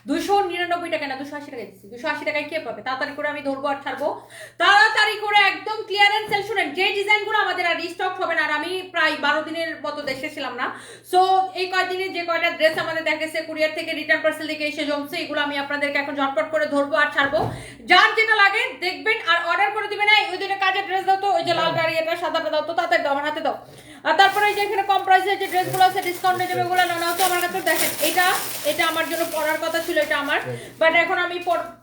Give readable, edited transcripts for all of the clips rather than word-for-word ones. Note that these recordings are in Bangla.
299 টাকা না 280 টাকায় দিচ্ছি। 280 টাকায় কে পাবে? তাড়াতাড়ি করে আমি ধরবো আর ছাড়বো, তাড়াতাড়ি করে একদম ক্লিয়ারেন্স সেল। শুনেন, যে ডিজাইনগুলো আমাদের আর রিস্টক হবে না, আর আমি প্রায় 12 দিনের মতো দেশে ছিলাম না, সো এই কয়দিনে যে কয়টা ড্রেস আমাদের দেখেছে কুরিয়ার থেকে, রিটার্ন পার্সেল থেকে এসে জমছে, এগুলো আমি আপনাদেরকে এখন ঝটপট করে ধরবো আর ছাড়বো। যার যেটা লাগে দেখবেন আর অর্ডার করে দিবেন। ওই দুটো কাজের ড্রেস দাও তো, ওই যে লাল গাড়ি এটা সাদাটা দাও তো, তাড়াতাড়ি দাও, আমার হাতে দাও। আর তারপরে এই যে এখানে কম প্রাইসের যে ড্রেসগুলো আছে ডিসকাউন্টে যাবে, ওগুলো নাও তো আমার কাছে। দেখেন, এটা আমার জন্য পরার কথা ছিল, এটা আমার, বাট এখন আমি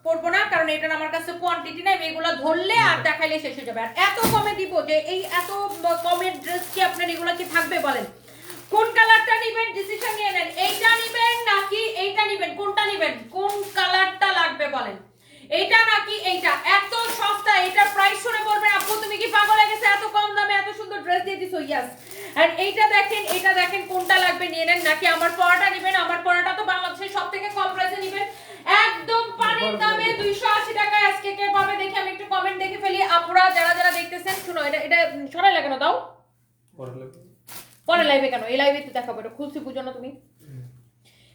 পরবো না, কারণ এটা আমার কাছে কোয়ান্টিটি নাই। এগুলো ধরলে আর দেখাইলে শেষ হয়ে যাবে। আর এত কমে দিব যে এই এত কমের ড্রেস কি আপনার এগুলো কি থাকবে বলেন? কোন কালারটা নেবেন ডিসিশন নিয়ে নেন। এইটা নেবেন নাকি এইটা নেবেন? কোনটা নেবেন? কোন কালারটা লাগবে বলেন? এইটা নাকি এইটা? এত সস্তা, এটা প্রাইস শুনে বলবেন আপু তুমি কি পাগল হয়ে গেছে, এত কম দামে এত সুন্দর ড্রেস দিয়ে দিছো। ইয়েস। আর এইটা দেখেন, এটা দেখেন, কোনটা লাগবে নিয়ে নেন, নাকি আমার পরাটা নেবেন? আমার পরাটা তো বাংলাদেশের সবথেকে কম প্রাইসে নেবেন, একদম পানির দামে 280 টাকায়। আজকে কে পাবে দেখি, আমি একটু কমেন্ট দেখে ফেলি। আপুরা যারা যারা দেখতেছেন, শুনো, এটা সরাই লাগানো দাও, পরে লাইভে কেন? এই লাইভে তো দেখাবো। এটা খুলছি বুঝো না তুমি?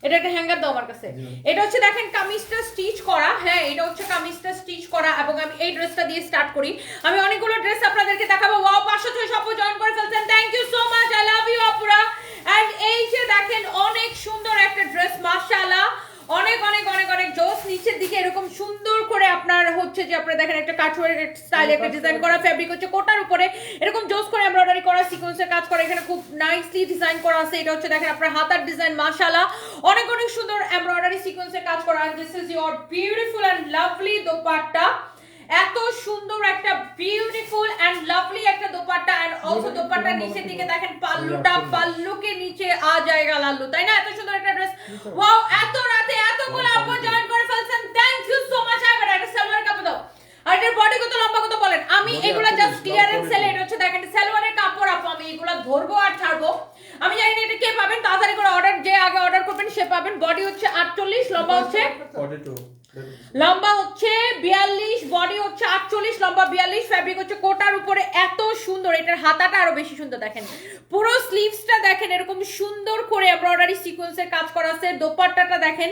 এটা একটা হ্যাঙ্গার দাও আমার কাছে। এটা হচ্ছে দেখেন কামিজটা স্টিচ করা। হ্যাঁ, এটা হচ্ছে কামিজটা স্টিচ করা, এবং আমি এই ড্রেসটা দিয়ে স্টার্ট করি। আমি অনেকগুলো ড্রেস আপনাদেরকে দেখাবো। ওয়াও, 506 আপু জয়েন করে ফেলছেন, thank you so much, I love you আপুরা। এন্ড এই যে দেখেন অনেক সুন্দর একটা ড্রেস, মাশাআল্লাহ, অনেক অনেক অনেক অনেক জোস। নিচের দিকে এরকম সুন্দর করে আপনার হচ্ছে যে আপনারা দেখেন একটা কাটওয়ার্ক স্টাইলে একটা ডিজাইন করা, ফেব্রিক হচ্ছে কোটার উপরে এরকম জোস করে এমব্রয়ডারি করা, সিকোয়েন্সের কাজ করা, এখানে খুব নাইসলি ডিজাইন করা আছে। এটা হচ্ছে দেখেন আপনার হাতার ডিজাইন, মাশাআল্লাহ, অনেক অনেক সুন্দর এমব্রয়ডারি সিকোয়েন্সের কাজ করা। And this is your beautiful and lovely dupatta. এত সুন্দর একটা বিউটিফুল এন্ড লাভলি একটা দোপাট্টা। এন্ড অলসো দোপাট্টার নিচের দিকে দেখেন পাল্লুটা, পাল্লুকে নিচে আ জায়গা লাল্লু, তাই না? এত সুন্দর একটা ড্রেস। ওয়াও, এত রাতে এতগুলো আপু জয়েন করে ফেলছেন, থ্যাংক ইউ সো মাচ। এবার একটা সালোয়ার কাপড় দাও। আর এটার বডি কত, লম্বা কত বলেন? আমি এগুলা জাস্ট ক্লিয়ারেন্স সেল। এটা হচ্ছে দেখেন সালোয়ারের কাপড় আপু, আমি এগুলা ধরবো আর ছাড়বো। আমি জানি না এটা কে পাবেন, তাড়াতাড়ি করে অর্ডার, যে আগে অর্ডার করবেন সে পাবেন। বডি হচ্ছে 48, লম্বা হচ্ছে 42, বডি হচ্ছে 48, লম্বা 42, ফেব্রিক হচ্ছে কোটার উপরে। এত সুন্দর, এটার হাতাটা আরো বেশি সুন্দর। দেখেন পুরো স্লিভসটা দেখেন এরকম সুন্দর করে এমব্রয়ডারি সিকোয়েন্সের কাজ করা আছে। দোপাট্টাটা দেখেন,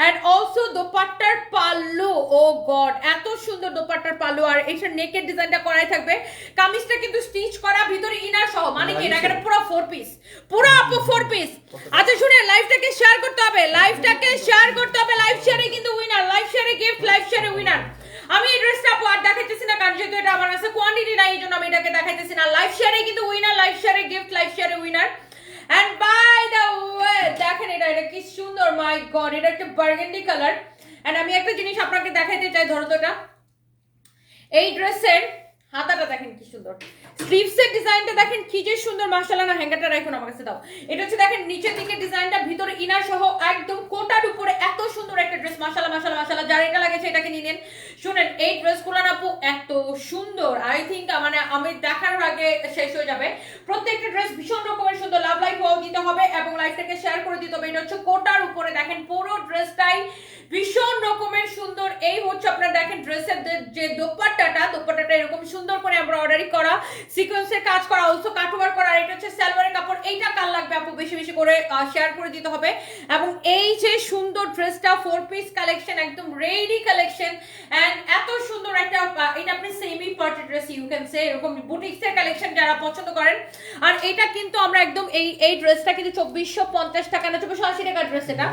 এন্ড অলসো দোপাট্টার পাল্লু, ও গড, এত সুন্দর দোপাট্টার পাল্লু। আর এটার নেকের ডিজাইনটা করাই থাকবে। কামিজটা কিন্তু স্টিচ করা, ভিতরে ইনার সহ, মানে কি এটা পুরো 4 পিস, পুরো আপু 4 পিস। আচ্ছা শুনে, লাইভটাকে শেয়ার করতে হবে, লাইভটাকে শেয়ার করতে হবে। লাইভ শেয়ারে কিন্তু উইনার, লাইভ শেয়ারে গিফট, লাইভ শেয়ারে উইনার। আমি এই ড্রেসটা আপু আর দেখাইতেছি না, কারণ যেহেতু এটা আমার কাছে কোয়ান্টিটি নাই, এই জন্য আমি এটাকে দেখাইতেছি না। লাইভ শেয়ারে কিন্তু উইনার, লাইভ শেয়ারে গিফট, লাইভ শেয়ারে winner. And by the way দেখেন এটা কি সুন্দর, মাই গড, এটা একটা বার্গেন্ডি কালার। এন্ড আমি একটা জিনিস আপনাকে দেখাইতে চাই, ধরো তো এটা, এই ড্রেসের হাতাটা দেখেন কি সুন্দর, স্লিভসের ডিজাইনটা দেখেন কি যে সুন্দর, মাশাআল্লাহ। না হ্যাঙ্গারটা রাখুন আমার কাছে দাও। এটা হচ্ছে দেখেন নিচের দিকে ডিজাইনটা, ভিতরে ইনার সহ একদম কোটার উপরে, এত সুন্দর একটা ড্রেস, মাশাআল্লাহ মাশাআল্লাহ মাশাআল্লাহ। যার এটা লাগেছে এটাকে নিয়ে নেন। শুনেন, এই ড্রেসগুলো না আপু এত সুন্দর, আই থিংক মানে আমি দেখার আগে শেষ হয়ে যাবে। প্রত্যেকটা ড্রেস ভীষণ রকমের সুন্দর। লাভ লাইক ওয়াও দিতে হবে এবং লাইভটাকে শেয়ার করে দিতে হবে। এটা হচ্ছে কোটার উপরে, দেখেন পুরো ড্রেসটাই ভীষণ রকমের সুন্দর। এই হচ্ছে আপনারা দেখেন ড্রেসের যে দোপাট্টাটা এরকম সুন্দর করে এমব্রয়ডারি করা, সিকোয়েন্সের কাজ করা, অলসো কাটওয়ার্ক করা। এটা হচ্ছে সালোয়ারের কাপড়। এইটা কাল লাগবে আপু, বেশি বেশি করে শেয়ার করে দিতে হবে। এবং এই যে সুন্দর ড্রেসটা 4 পিস কালেকশন, একদম রেডি কালেকশন। এন্ড এত সুন্দর একটা, এটা আপনি semi party dress you can say, এরকম বুটিক্সের কালেকশন যারা পছন্দ করেন। আর এটা কিন্তু আমরা একদম এই ড্রেসটা কিন্তু 2450 টাকা না 2480 টাকার ড্রেস, এটা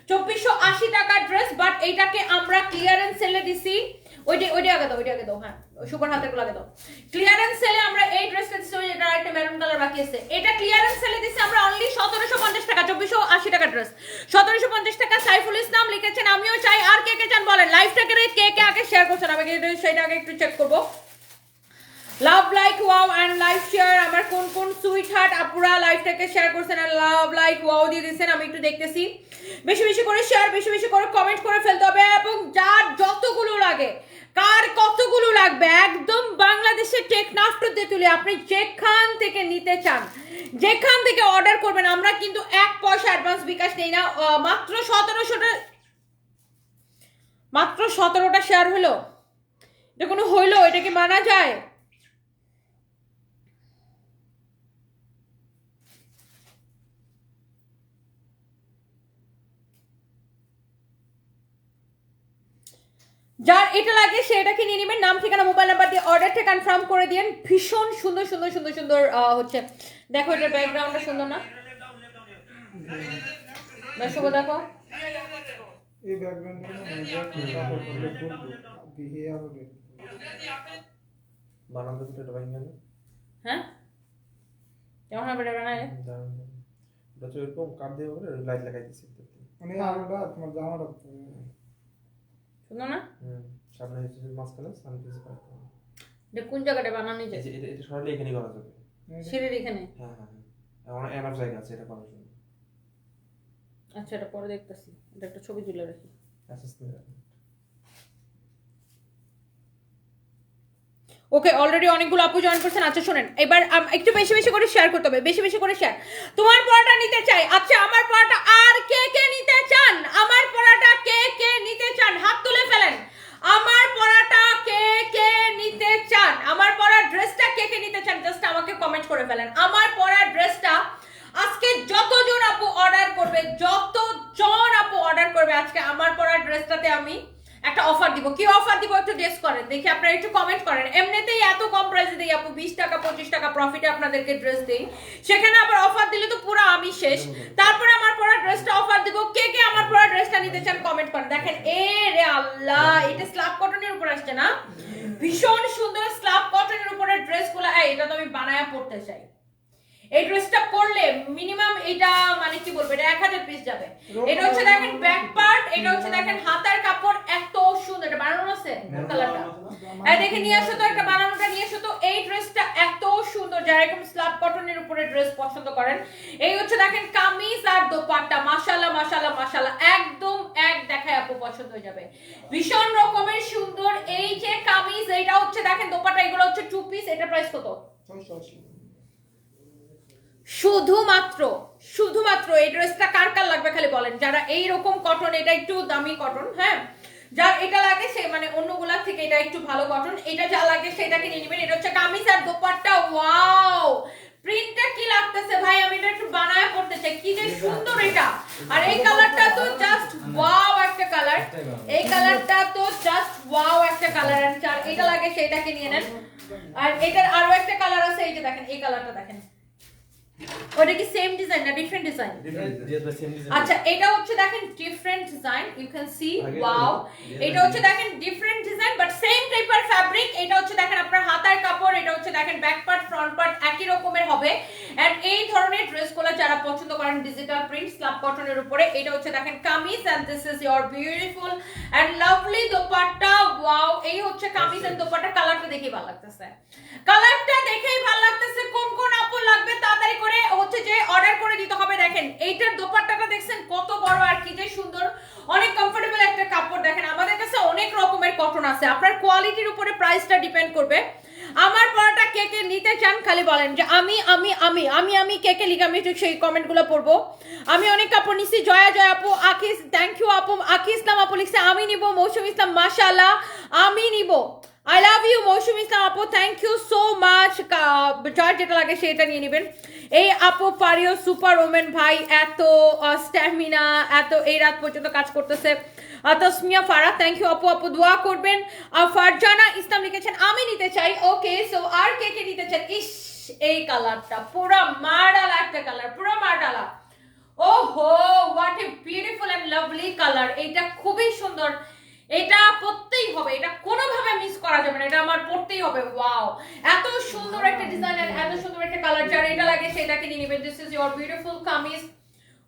2480 টাকার ড্রেস, বাট এইটাকে আমরা ক্লিয়ারেন্স সেলে দিছি। ওইটা আগে দাও, হ্যাঁ সুপার হাতের গুলো আগে দাও। ক্লিয়ারেন্স সেলে আমরা এই ড্রেসটা দিছি, ওই এটা একটা মেরুন কালার বাকি আছে, এটা ক্লিয়ারেন্স সেলে দিছি আমরা অনলি 1750 টাকা, 2480 টাকার ড্রেস 1750 টাকা। সাইফুল ইসলাম লিখেছেন আমিও চাই। আর কে কে চান বলেন, লাইভটাকে কে কে আগে শেয়ার করছেন, আমি সেটা আগে একটু চেক করবো। Love like wow and live share, আমার কোন কোন সুইট হার্ট আপুরা লাইভটাকে শেয়ার করছেন আর লাভ লাইক ওয়াও দিয়ে দিয়েছেন, আমি একটু দেখতেছি। বেশি বেশি করে শেয়ার, বেশি বেশি করে কমেন্ট করে ফেলতে হবে। এবং যার যতগুলো লাগে, কার কতগুলো লাগবে, একদম বাংলাদেশের টেকনাফ দিয়ে তুলে আপনি যেখান থেকে নিতে চান, যেখান থেকে অর্ডার করবেন, আমরা কিন্তু 1 পয়সা অ্যাডভান্স বিকাশ নেই না। মাত্র 17টা শেয়ার হলো, এটা কোনো হইলো? এটা কি মানা যায়? যার এটা লাগে সেটাকে নিয়ে নেবেন, নাম ঠিকানা মোবাইল নাম্বার দিয়ে অর্ডারটা কনফার্ম করে দিন। ভীষণ সুন্দর সুন্দর সুন্দর সুন্দর হচ্ছে, দেখো এটার ব্যাকগ্রাউন্ডটা সুন্দর না দর্শক, দেখো এই ব্যাকগ্রাউন্ডে বানাতে তো এটা বাইন গেল। হ্যাঁ কেমন হবে এটা বানালে? এটা তো এরকম কাট দিয়ে হবে, লাইট লাগাই দিছি মানে আলোটা তোমার জামাটা সুন্দর না? সামনে হচ্ছে মাঝখানে সানপিস পাই। এটা কোন জায়গাটা বানানো যায়? এটা সরালে এখানেই করা যাবে, সিঁড়ির এখানে। হ্যাঁ হ্যাঁ হ্যাঁ, এনাফ জায়গা আছে এটা করার জন্য। আচ্ছা এটা পরে দেখতেছি, এটা একটা ছবি তুলে রাখি। ওকে অলরেডি অনেকগুলো আপু জয়েন করছেন। আচ্ছা শোনেন, এবার একটু বেশি বেশি করে শেয়ার করতে হবে, বেশি বেশি করে শেয়ার। তোমার পড়াটা নিতে চাই, আচ্ছা আমার পড়াটা আর কে কে নিতে চান? আমার পড়াটা কে কে নিতে চান হাত তুলে ফেলেন। আমার পড়াটা কে কে নিতে চান? আমার পড়ার ড্রেসটা কে কে নিতে চান জাস্ট আমাকে কমেন্ট করে ফেলেন। আমার পড়ার ড্রেসটা আজকে যতজন আপু অর্ডার করবে, যতজন আপু অর্ডার করবে আজকে আমার পড়ার ড্রেসটাতে আমি একটা অফার দিব। কি অফার দিব একটু গেস করেন দেখি, আপনারা একটু কমেন্ট করেন। এমনিতেই এত কম প্রাইসে দেই আপু, 20 টাকা 25 টাকা প্রফিটে আপনাদেরকে ড্রেস দেই, সেখানে আবার অফার দিলে তো পুরো আমি শেষ। তারপরে আমার পরা ড্রেসটা অফার দিব। কে কে আমার পরা ড্রেসটা নিতে চান কমেন্ট করেন। দেখেন এ রে আল্লাহ, এটা স্ল্যাব কটনের উপর আসছে না, ভীষণ সুন্দর স্ল্যাব কটনের উপরে ড্রেসগুলো। এটা তো আমি বানায়া পড়তে চাই। এই ড্রেসটা পরলে মিনিমাম এটা মানে কি বলবো, এটা 1000 পিস যাবে। এটা হচ্ছে দেখেন ব্যাক পার্ট, এটা হচ্ছে দেখেন হাতার কাপড়, এত সুন্দর। এটা বানানো আছে কালারটা, এই দেখে নিয়ে আসো তো, একটা বানানোটা নিয়ে আসো তো। এই ড্রেসটা এত সুন্দর, যারা এরকম স্ল্যাব কটনের উপরে ড্রেস পছন্দ করেন। এই হচ্ছে দেখেন কামিজ আর দোপাট্টা, মাশাআল্লাহ মাশাআল্লাহ মাশাআল্লাহ, একদম এক দেখায় আপু পছন্দ হয়ে যাবে, ভীষণ রকমের সুন্দর। এই যে কামিজ, এটা হচ্ছে দেখেন দোপাট্টা, এগুলো হচ্ছে 2 পিস। এটা প্রাইস কত? 680। শুধুমাত্র এই ড্রেসটা কার কার লাগবে খালি বলেন, যারা এই রকম কটন, এটা একটু দামি কটন, হ্যাঁ যার এটা লাগে সে মানে অন্যগুলার থেকে এটা একটু ভালো কটন, এটা যা লাগে সেটাকে নিয়ে নেবেন। এটা হচ্ছে কামিজ আর দোপাট্টা। ওয়াও প্রিন্টটা কি লাগতেছে ভাই, আমি এটা একটু বানায় পড়তে চাই, কি যে সুন্দর এটা। আর এই কালারটা তো জাস্ট ওয়াও একটা কালার, এই কালারটা তো জাস্ট ওয়াও একটা কালার। আর এটা লাগে সেটাকে নিয়ে নেন। আর এটার আরো একটা কালার আছে, এই যে দেখেন এই কালারটা দেখেন, ওটা কি সেম ডিজাইন না ডিফারেন্ট ডিজাইন? আচ্ছা এটা হচ্ছে দেখেন different design, you can see wow. এটা হচ্ছে দেখেন ডিফারেন্ট ডিজাইন বাট সেম টাইপের ফ্যাব্রিক। এটা হচ্ছে দেখেন আপনার হাতার কাপড়, এটা হচ্ছে দেখেন ব্যাক পার্ট ফ্রন্ট পার্ট একই রকমের হবে। এন্ড এই ধরনের ড্রেসগুলো যারা পছন্দ করেন ডিজিটাল প্রিন্ট স্ল্যাব কটনের উপরে, এটা হচ্ছে দেখেন kameez and this is your beautiful and lovely dupatta. Wow এই হচ্ছে কামিজ এন্ড দোপাট্টা। কালারটা দেখেই ভালো লাগতেছে, কালারটা দেখেই ভালো লাগতেছে। কোন কোন আপু লাগবে তাড়াতাড়ি করে হচ্ছে যে অর্ডার করে দিতে হবে। দেখেন এইটার দোপাট্টাটা দেখছেন কত বড় আর কি যে সুন্দর, অনেক কমফোর্টেবল একটা কাপড়। দেখেন আমাদের কাছে অনেক রকমের কটন আছে, আপনার কোয়ালিটির উপরে প্রাইসটা ডিপেন্ড করবে। আমার পড়াটা কে কে নিতে চান খালি বলেন যে আমি আমি আমি আমি আমি কে কে লিখে আমি সেই কমেন্টগুলো পড়বো। আমি অনেক কাপড় নিছি। জয়া জয় আপু, আকিস থ্যাংক ইউ আপু, আকি ইসলাম আপু লিখছে আমি নিব। মৌসুম ইসলাম মাশাআল্লাহ আমি নিব। I love you মৌসুম ইসলাম আপু, থ্যাংক ইউ সো মাচ। যার যেটা লাগে সেটা নিয়ে নেবেন। এই আপু পারিও সুপার ওমেন ভাই, এত স্ট্যামিনা, এত এই রাত পর্যন্ত কাজ করতেছে। তসমিয়া ফারা থ্যাংক ইউ আপু, আপু দোয়া করবেন। ফারজানা ইসলাম লিখেছেন আমি নিতে চাই। ওকে সো আর কে কে নিতে চান? ইস এই কালারটা পুরো মার্ডালা একটা কালার, পুরো মার্ডালা। ওহো what a beautiful and lovely colour, এটা খুবই সুন্দর, এটা পরতেই হবে, এটা কোনোভাবে মিস করা যাবে না, এটা আমার পরতেই হবে। ওয়াও এত সুন্দর একটা ডিজাইন আর এত সুন্দর একটা কালার, যার এটা লাগে সেটাকে নিয়ে নেবেন। This is your beautiful kameez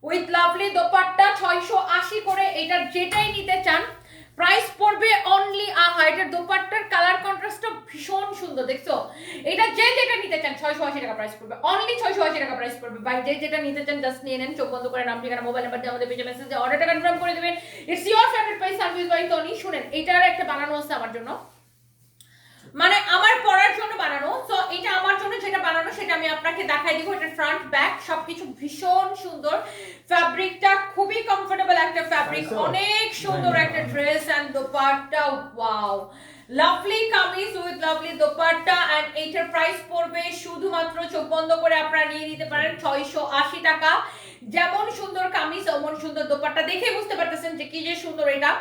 with lovely dupatta, 680 করে। এটা যেটাই নিতে চান প্রাইস পড়বে অনলি আহা। এটার দোপাট্টার কালার কন্ট্রাস্টটা ভীষণ সুন্দর, দেখছো? এটা যে যেটা নিতে চান 680 টাকা প্রাইস পড়বে, অনলি 680 টাকা প্রাইস পড়বে। ভাই যে যেটা নিতে চান জাস্ট নিয়ে নেন, চোখ বন্ধ করে নাম ঠিকানা মোবাইল নাম্বার দিয়ে আমাদের পেজে মেসেজ দিয়ে অর্ডারটা কনফার্ম করে দিবেন। It's your favourite price service by Tony. শুনেন এটার একটা বানানো আছে আমার জন্য, মানে আমার পরার জন্য বানানো। সো এটা আমার জন্য যেটা বানানো সেটা আমি আপনাকে দেখাই দিব। এটা ফ্রন্ট ব্যাক সবকিছু ভীষণ সুন্দর, ফ্যাব্রিকটা খুবই কমফোর্টেবল একটা ফ্যাব্রিক, অনেক সুন্দর একটা dress and dupatta. Wow lovely kameez with lovely dupatta and এইটার প্রাইস পড়বে শুধুমাত্র চোখ বন্ধ করে আপনারা নিয়ে নিতে পারেন 680 টাকা। যেমন সুন্দর কামিজ অমন সুন্দর দোপাট্টা, দেখে বুঝতে পারতেছেন যে কি যে সুন্দর এটা।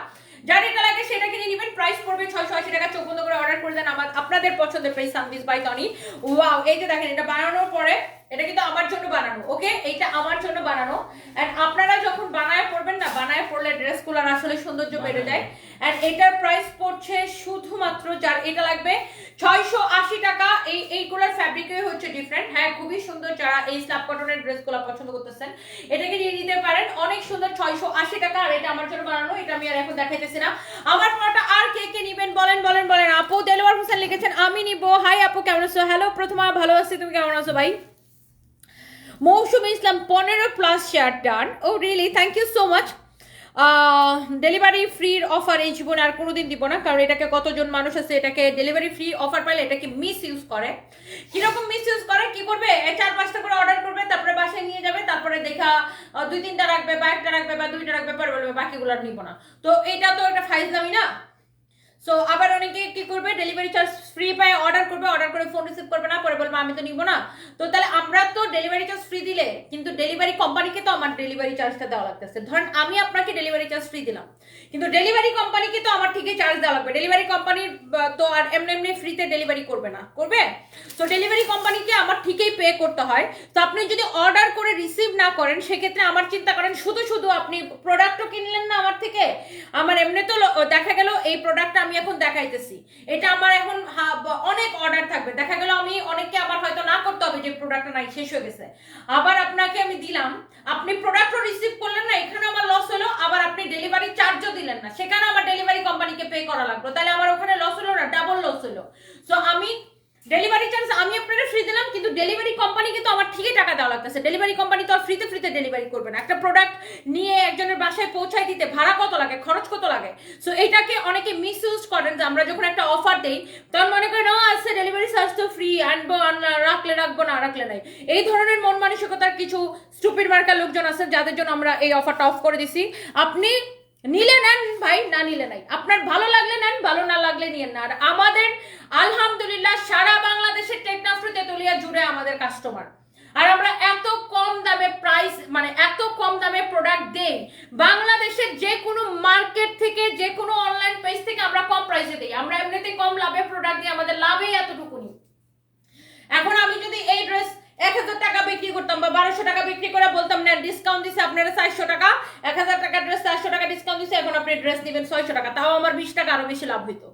যার এটা লাগে সেটা কিনে নেবেন, প্রাইস পড়বে 680 টাকা। চোখ বন্ধ করে অর্ডার করে দেন আপনাদের পছন্দের price service by Tony. Wow, এই যে দেখেন এটা বানানোর পরে, এটা কিন্তু আমার জন্য বানানো, ওকে, এটা আমার জন্য বানানো। এন্ড আপনারা যখন বানায় পড়বেন না, বানায় পড়লে ড্রেসগুলোর আসলে সৌন্দর্য বেড়ে যায়। এন্ড এটার প্রাইস পড়ছে শুধুমাত্র, যার এটা লাগবে 680 টাকা। এইগুলোর ফ্যাব্রিকই হচ্ছে ডিফারেন্ট। হ্যাঁ, খুবই সুন্দর। যারা এই স্ল্যাব কটনের ড্রেসগুলো পছন্দ করতেছেন এটাকে নিয়ে নিতে পারেন, অনেক সুন্দর। 680 টাকা, আর এটা আমার জন্য বানানো, এটা আমি আর এখন দেখাইতেছি না। আমার পড়াটা আর কে কে নিবেন বলেন বলেন বলেন। আপু দেলোয়ার হোসেন লিখেছেন আমি নিব। হাই আপু, কেমন আছো? হ্যালো প্রথমা, ভালো আছি, তুমি কেমন আছো ভাই? Mousumi Islam 15+ share done. Oh really, thank you so much. Delivery ফ্রির অফার এই জীবন আর কোনোদিন দিব না, কারণ এটাকে কতজন মানুষ আছে এটাকে ডেলিভারি ফ্রি অফার পাইলে এটাকে মিস ইউজ করে। কিরকম মিস ইউজ করে, কি করবে, 4-5টা করে অর্ডার করবে, তারপরে বাসায় নিয়ে যাবে, তারপরে দেখা 2-3টা রাখবে বা 1টা রাখবে বা 2টা রাখবে, পরে বলবে বাকিগুলো আর নিব না। তো এটা তো একটা ফাইজলামি না? সো আবার অনেকে কি করবে, ডেলিভারি চার্জ ফ্রি পায়, অর্ডার করবে, অর্ডার করে ফোন রিসিভ করবে না, পরে বলবে আমি তো নিব না। তো তাহলে আমরা তো ডেলিভারি চার্জ ফ্রি দিলে, কিন্তু ডেলিভারি কোম্পানিকে তো আমার ডেলিভারি চার্জটা দেওয়া লাগতেছে। ধরেন আমি আপনাকে ডেলিভারি চার্জ ফ্রি দিলাম, কিন্তু ডেলিভারি কোম্পানিকে তো আমার ঠিকই চার্জ দেওয়া লাগবে। ডেলিভারি কোম্পানির তো আর এমনি এমনি ফ্রিতে ডেলিভারি করবে না, করবে? তো ডেলিভারি কোম্পানিকে আমার ঠিকই পে করতে হয়। তো আপনি যদি অর্ডার করে রিসিভ না করেন, সেক্ষেত্রে আমার চিন্তা করেন, শুধু শুধু আপনি প্রোডাক্টও কিনলেন না আমার থেকে। আমার এমনি তো দেখা গেল এই প্রোডাক্টটা আমি এখন দেখাইতেছি, এটা আমার এখন অনেক অর্ডার থাকবে, দেখা গেল আমি অনেককে আমার হয়তো না করতে হবে যে প্রোডাক্টটা নাই, শেষ হয়ে গেছে। আবার আপনাকে আমি দিলাম, আপনি প্রোডাক্টও রিসিভ করলেন না, এখানে আমার লস হলো। আবার আপনি ডেলিভারি চার্জও দিলেন না, সেখানে আমার ডেলিভারি কোম্পানিকে পে করা লাগলো, তাহলে আমার ওখানে লস হলো না, ডাবল লস হলো। সো আমি ডেলিভারি চার্জ আমি আপনাকে ফ্রি দিলাম, কিন্তু ডেলিভারি কোম্পানিকে তো আমার ঠিকই টাকা দেওয়া লাগতেছে। ডেলিভারি কোম্পানি তো আর ফ্রিতে ডেলিভারি করবে না। একটা প্রোডাক্ট নিয়ে একজনের বাসায় পৌঁছায় দিতে ভাড়া কত লাগে, খরচ কত লাগে। সো এটাকে অনেকে মিস ইউজ করেন, যে আমরা যখন একটা অফার দেই তখন মনে করেন আছে ডেলিভারি চার্জ তো ফ্রি, আনবো রাখলে রাখবো, না রাখলে নাই। এই ধরনের মন মানসিকতার কিছু স্টুপিড মার্কা লোকজন আছে, যাদের জন্য আমরা এই অফারটা অফ করে দিছি। আপনি নিলে নেন ভাই, না নিলে নাই। আপনার ভালো লাগলে নেন, ভালো না লাগলে নিয়েন না। আর আমাদের আলহামদুলিল্লাহ সারা বাংলাদেশের টেকনাফ তেতুলিয়া জুড়ে আমাদের কাস্টমার, আর আমরা এত কম দামে প্রাইস, মানে এত কম দামে প্রোডাক্ট দেই। বাংলাদেশের যে কোনো মার্কেট থেকে, যে কোনো অনলাইন পেজ থেকে আমরা কম প্রাইসে দিই। আমরা এমনিতে কম লাভে প্রোডাক্ট দিই, আমাদের লাভেই এতটুকুনি। এখন আমি যদি এই ড্রেস 1000 টাকা বিক্রি করতাম বা 1200 টাকা বিক্রি করে বলতাম না ডিসকাউন্ট দিছে আপনারা 400 টাকা, 1000 টাকা ড্রেস 400 টাকা ডিসকাউন্ট দিছে, এখন আপনি ড্রেস নেবেন 600 টাকা, তাও আমার 20 টাকা আরো বেশি লাভ হইতো।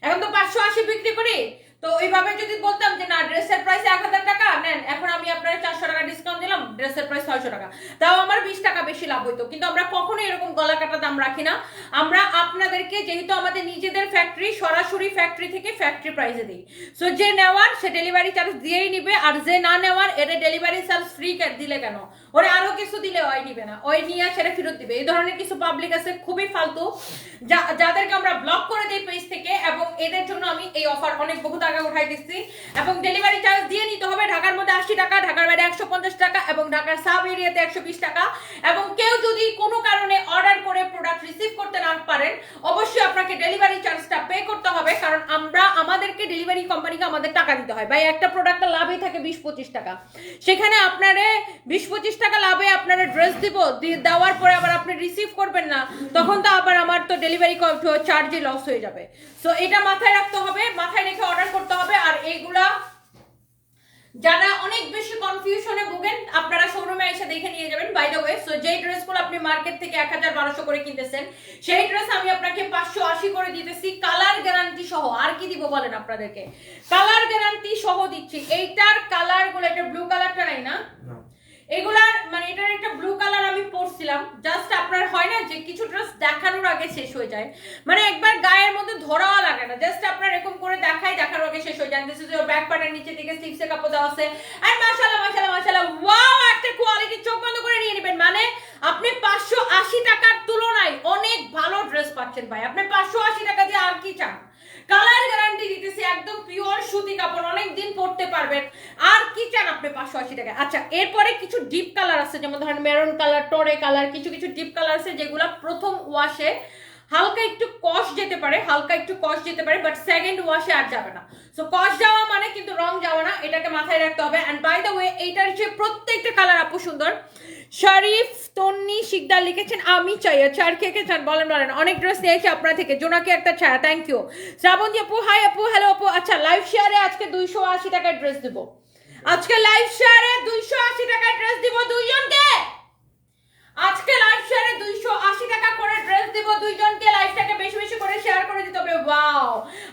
এখন তো 580 বিক্রি করি, তো ওইভাবে যদি বলতাম যে না ড্রেসের প্রাইস 1000 টাকা নেন, এখন আমি আপনার 400 টাকা ডিসকাউন্ট দিলাম, ড্রেসের প্রাইস 600 টাকা, তাও আমার 20 টাকা বেশি লাভ হইতো। কিন্তু আমরা কখনোই এরকম গলা কাটা দাম রাখি না। আমরা আপনাদেরকে, যেহেতু আমাদের নিজেদের ফ্যাক্টরি, সরাসরি ফ্যাক্টরি থেকে ফ্যাক্টরি প্রাইসে দিই। সো যে নেওয়ার সে ডেলিভারি চার্জ দিয়েই নিবে, আর যে না নেওয়ার এটা ডেলিভারি চার্জ ফ্রি দিলে কেন, ওরে আরো কিছু দিলে ওই নিবে না, ওই নিয়ে সেটা ফেরত দিবে। এই ধরনের কিছু পাবলিক আছে খুবই ফালতু, যাদেরকে আমরা ব্লক করে দিই পেজ থেকে, এবং এদের জন্য আমি এই অফার অনেক বহু টাকা উঠাই দিচ্ছি। এবং ডেলিভারি চার্জ দিয়ে নিতে হবে। ঢাকার মধ্যে 80 টাকা, ঢাকার বাইরে 150 টাকা, এবং ঢাকার সাব এরিয়াতে 120 টাকা। এবং কেউ যদি কোনো কারণে অর্ডার করে প্রোডাক্ট রিসিভ করতে না পারেন, অবশ্যই আপনাকে ডেলিভারি চার্জটা পে করতে হবে, কারণ আমাদেরকে ডেলিভারি কোম্পানিকে আমাদের টাকা দিতে হয়। ভাই একটা প্রোডাক্টের লাভই থাকে 20-25 টাকা, সেখানে আপনারে 20-25 টাকা লাভে আপনারা ড্রেস দিব, দেওয়ার পরে আবার আপনি রিসিভ করবেন না, তখন তো আবার আমার তো ডেলিভারি চার্জে লস হয়ে যাবে। সো এটা মাথায় রাখতে হবে, মাথায় রেখে অর্ডার করতে হবে। আর এইগুলা যারা অনেক বেশি কনফিউশনে ভোগেন, আপনারা শোরুমে এসে দেখে নিয়ে যাবেন। বাই দ্য ওয়ে, সো যেই ড্রেসগুলো আপনি মার্কেট থেকে 1000-1200 করে কিনতেছেন, সেই ড্রেস আমি আপনাকে 580 করে দিতেছি, কালার গ্যারান্টি সহ। আর কি দিব বলেন আপনাদেরকে? কালার গ্যারান্টি সহ দিচ্ছি। এইটার কালার গুলো, এটা ব্লু কালারটা নাই না, এগুলার মানে এটার একটা ব্লু কালার আমি পরছিলাম, জাস্ট আপনার হয় না যে কিছু ড্রেস দেখানোর আগে শেষ হয়ে যায়, মানে একবার গায়ের মধ্যে ধরাও লাগে না, জাস্ট আপনার এরকম করে দেখানোর আগে শেষ হয়ে যায়। দিস ইজ ইওর ব্যাক পার্টের নিচে থেকে স্লিভসে কাপড় দেওয়া আছে, আর মাশাআল্লাহ মাশাআল্লাহ মাশাআল্লাহ, ওয়াও, একটা কোয়ালিটি, চোখ বন্ধ করে নিয়ে নেবেন। মানে আপনি 580 টাকার তুলনায় অনেক ভালো ড্রেস পাচ্ছেন ভাই। আপনি 580 টাকা দিয়ে আর কি চান? কালার গ্যারান্টি দিতেছি, একদম পিওর সুতি কাপড়, অনেক দিন পরতে পারবেন। আর কি চান আপনি 580 টাকা? আচ্ছা, এরপরে কিছু ডিপ কালার আছে, যেমন ধরেন মেরুন কালার, টরে কালার, কিছু ডিপ কালার আছে যেগুলো প্রথম ওয়াশে হালকা একটু কষ যেতে পারে, বাট সেকেন্ড ওয়াশে আর যাবে না। সো কষ যাওয়া মানে কিন্তু রং যাওয়া না, এটাকে মাথায় রাখতে হবে। অ্যান্ড বাই দ্য ওয়ে এইটার যে প্রত্যেকটা কালার আপু সুন্দর। শরীফ তন্নি শিকদার লিখেছেন আমি চাই। আচ্ছা আর কে কে চান বলেন। অনেক ড্রেস নিয়েছি আপনার থেকে, জোনাকি একটা ছায়া, থ্যাংক ইউ। শ্রাবন্তী আপু হাই আপু, হ্যালো আপু। আচ্ছা লাইভ শেয়ারে আজকে 280 টাকার ড্রেস দিব, আজকে লাইভ শেয়ারে 280 টাকার ড্রেস দিব দুইজনকে, আজকে লাইভ শেয়ারে 280 টাকা করে ড্রেস দিব দুইজনকে। লাইভটাকে বেশি বেশি করে শেয়ার করে দিতে হবে। ওয়াও,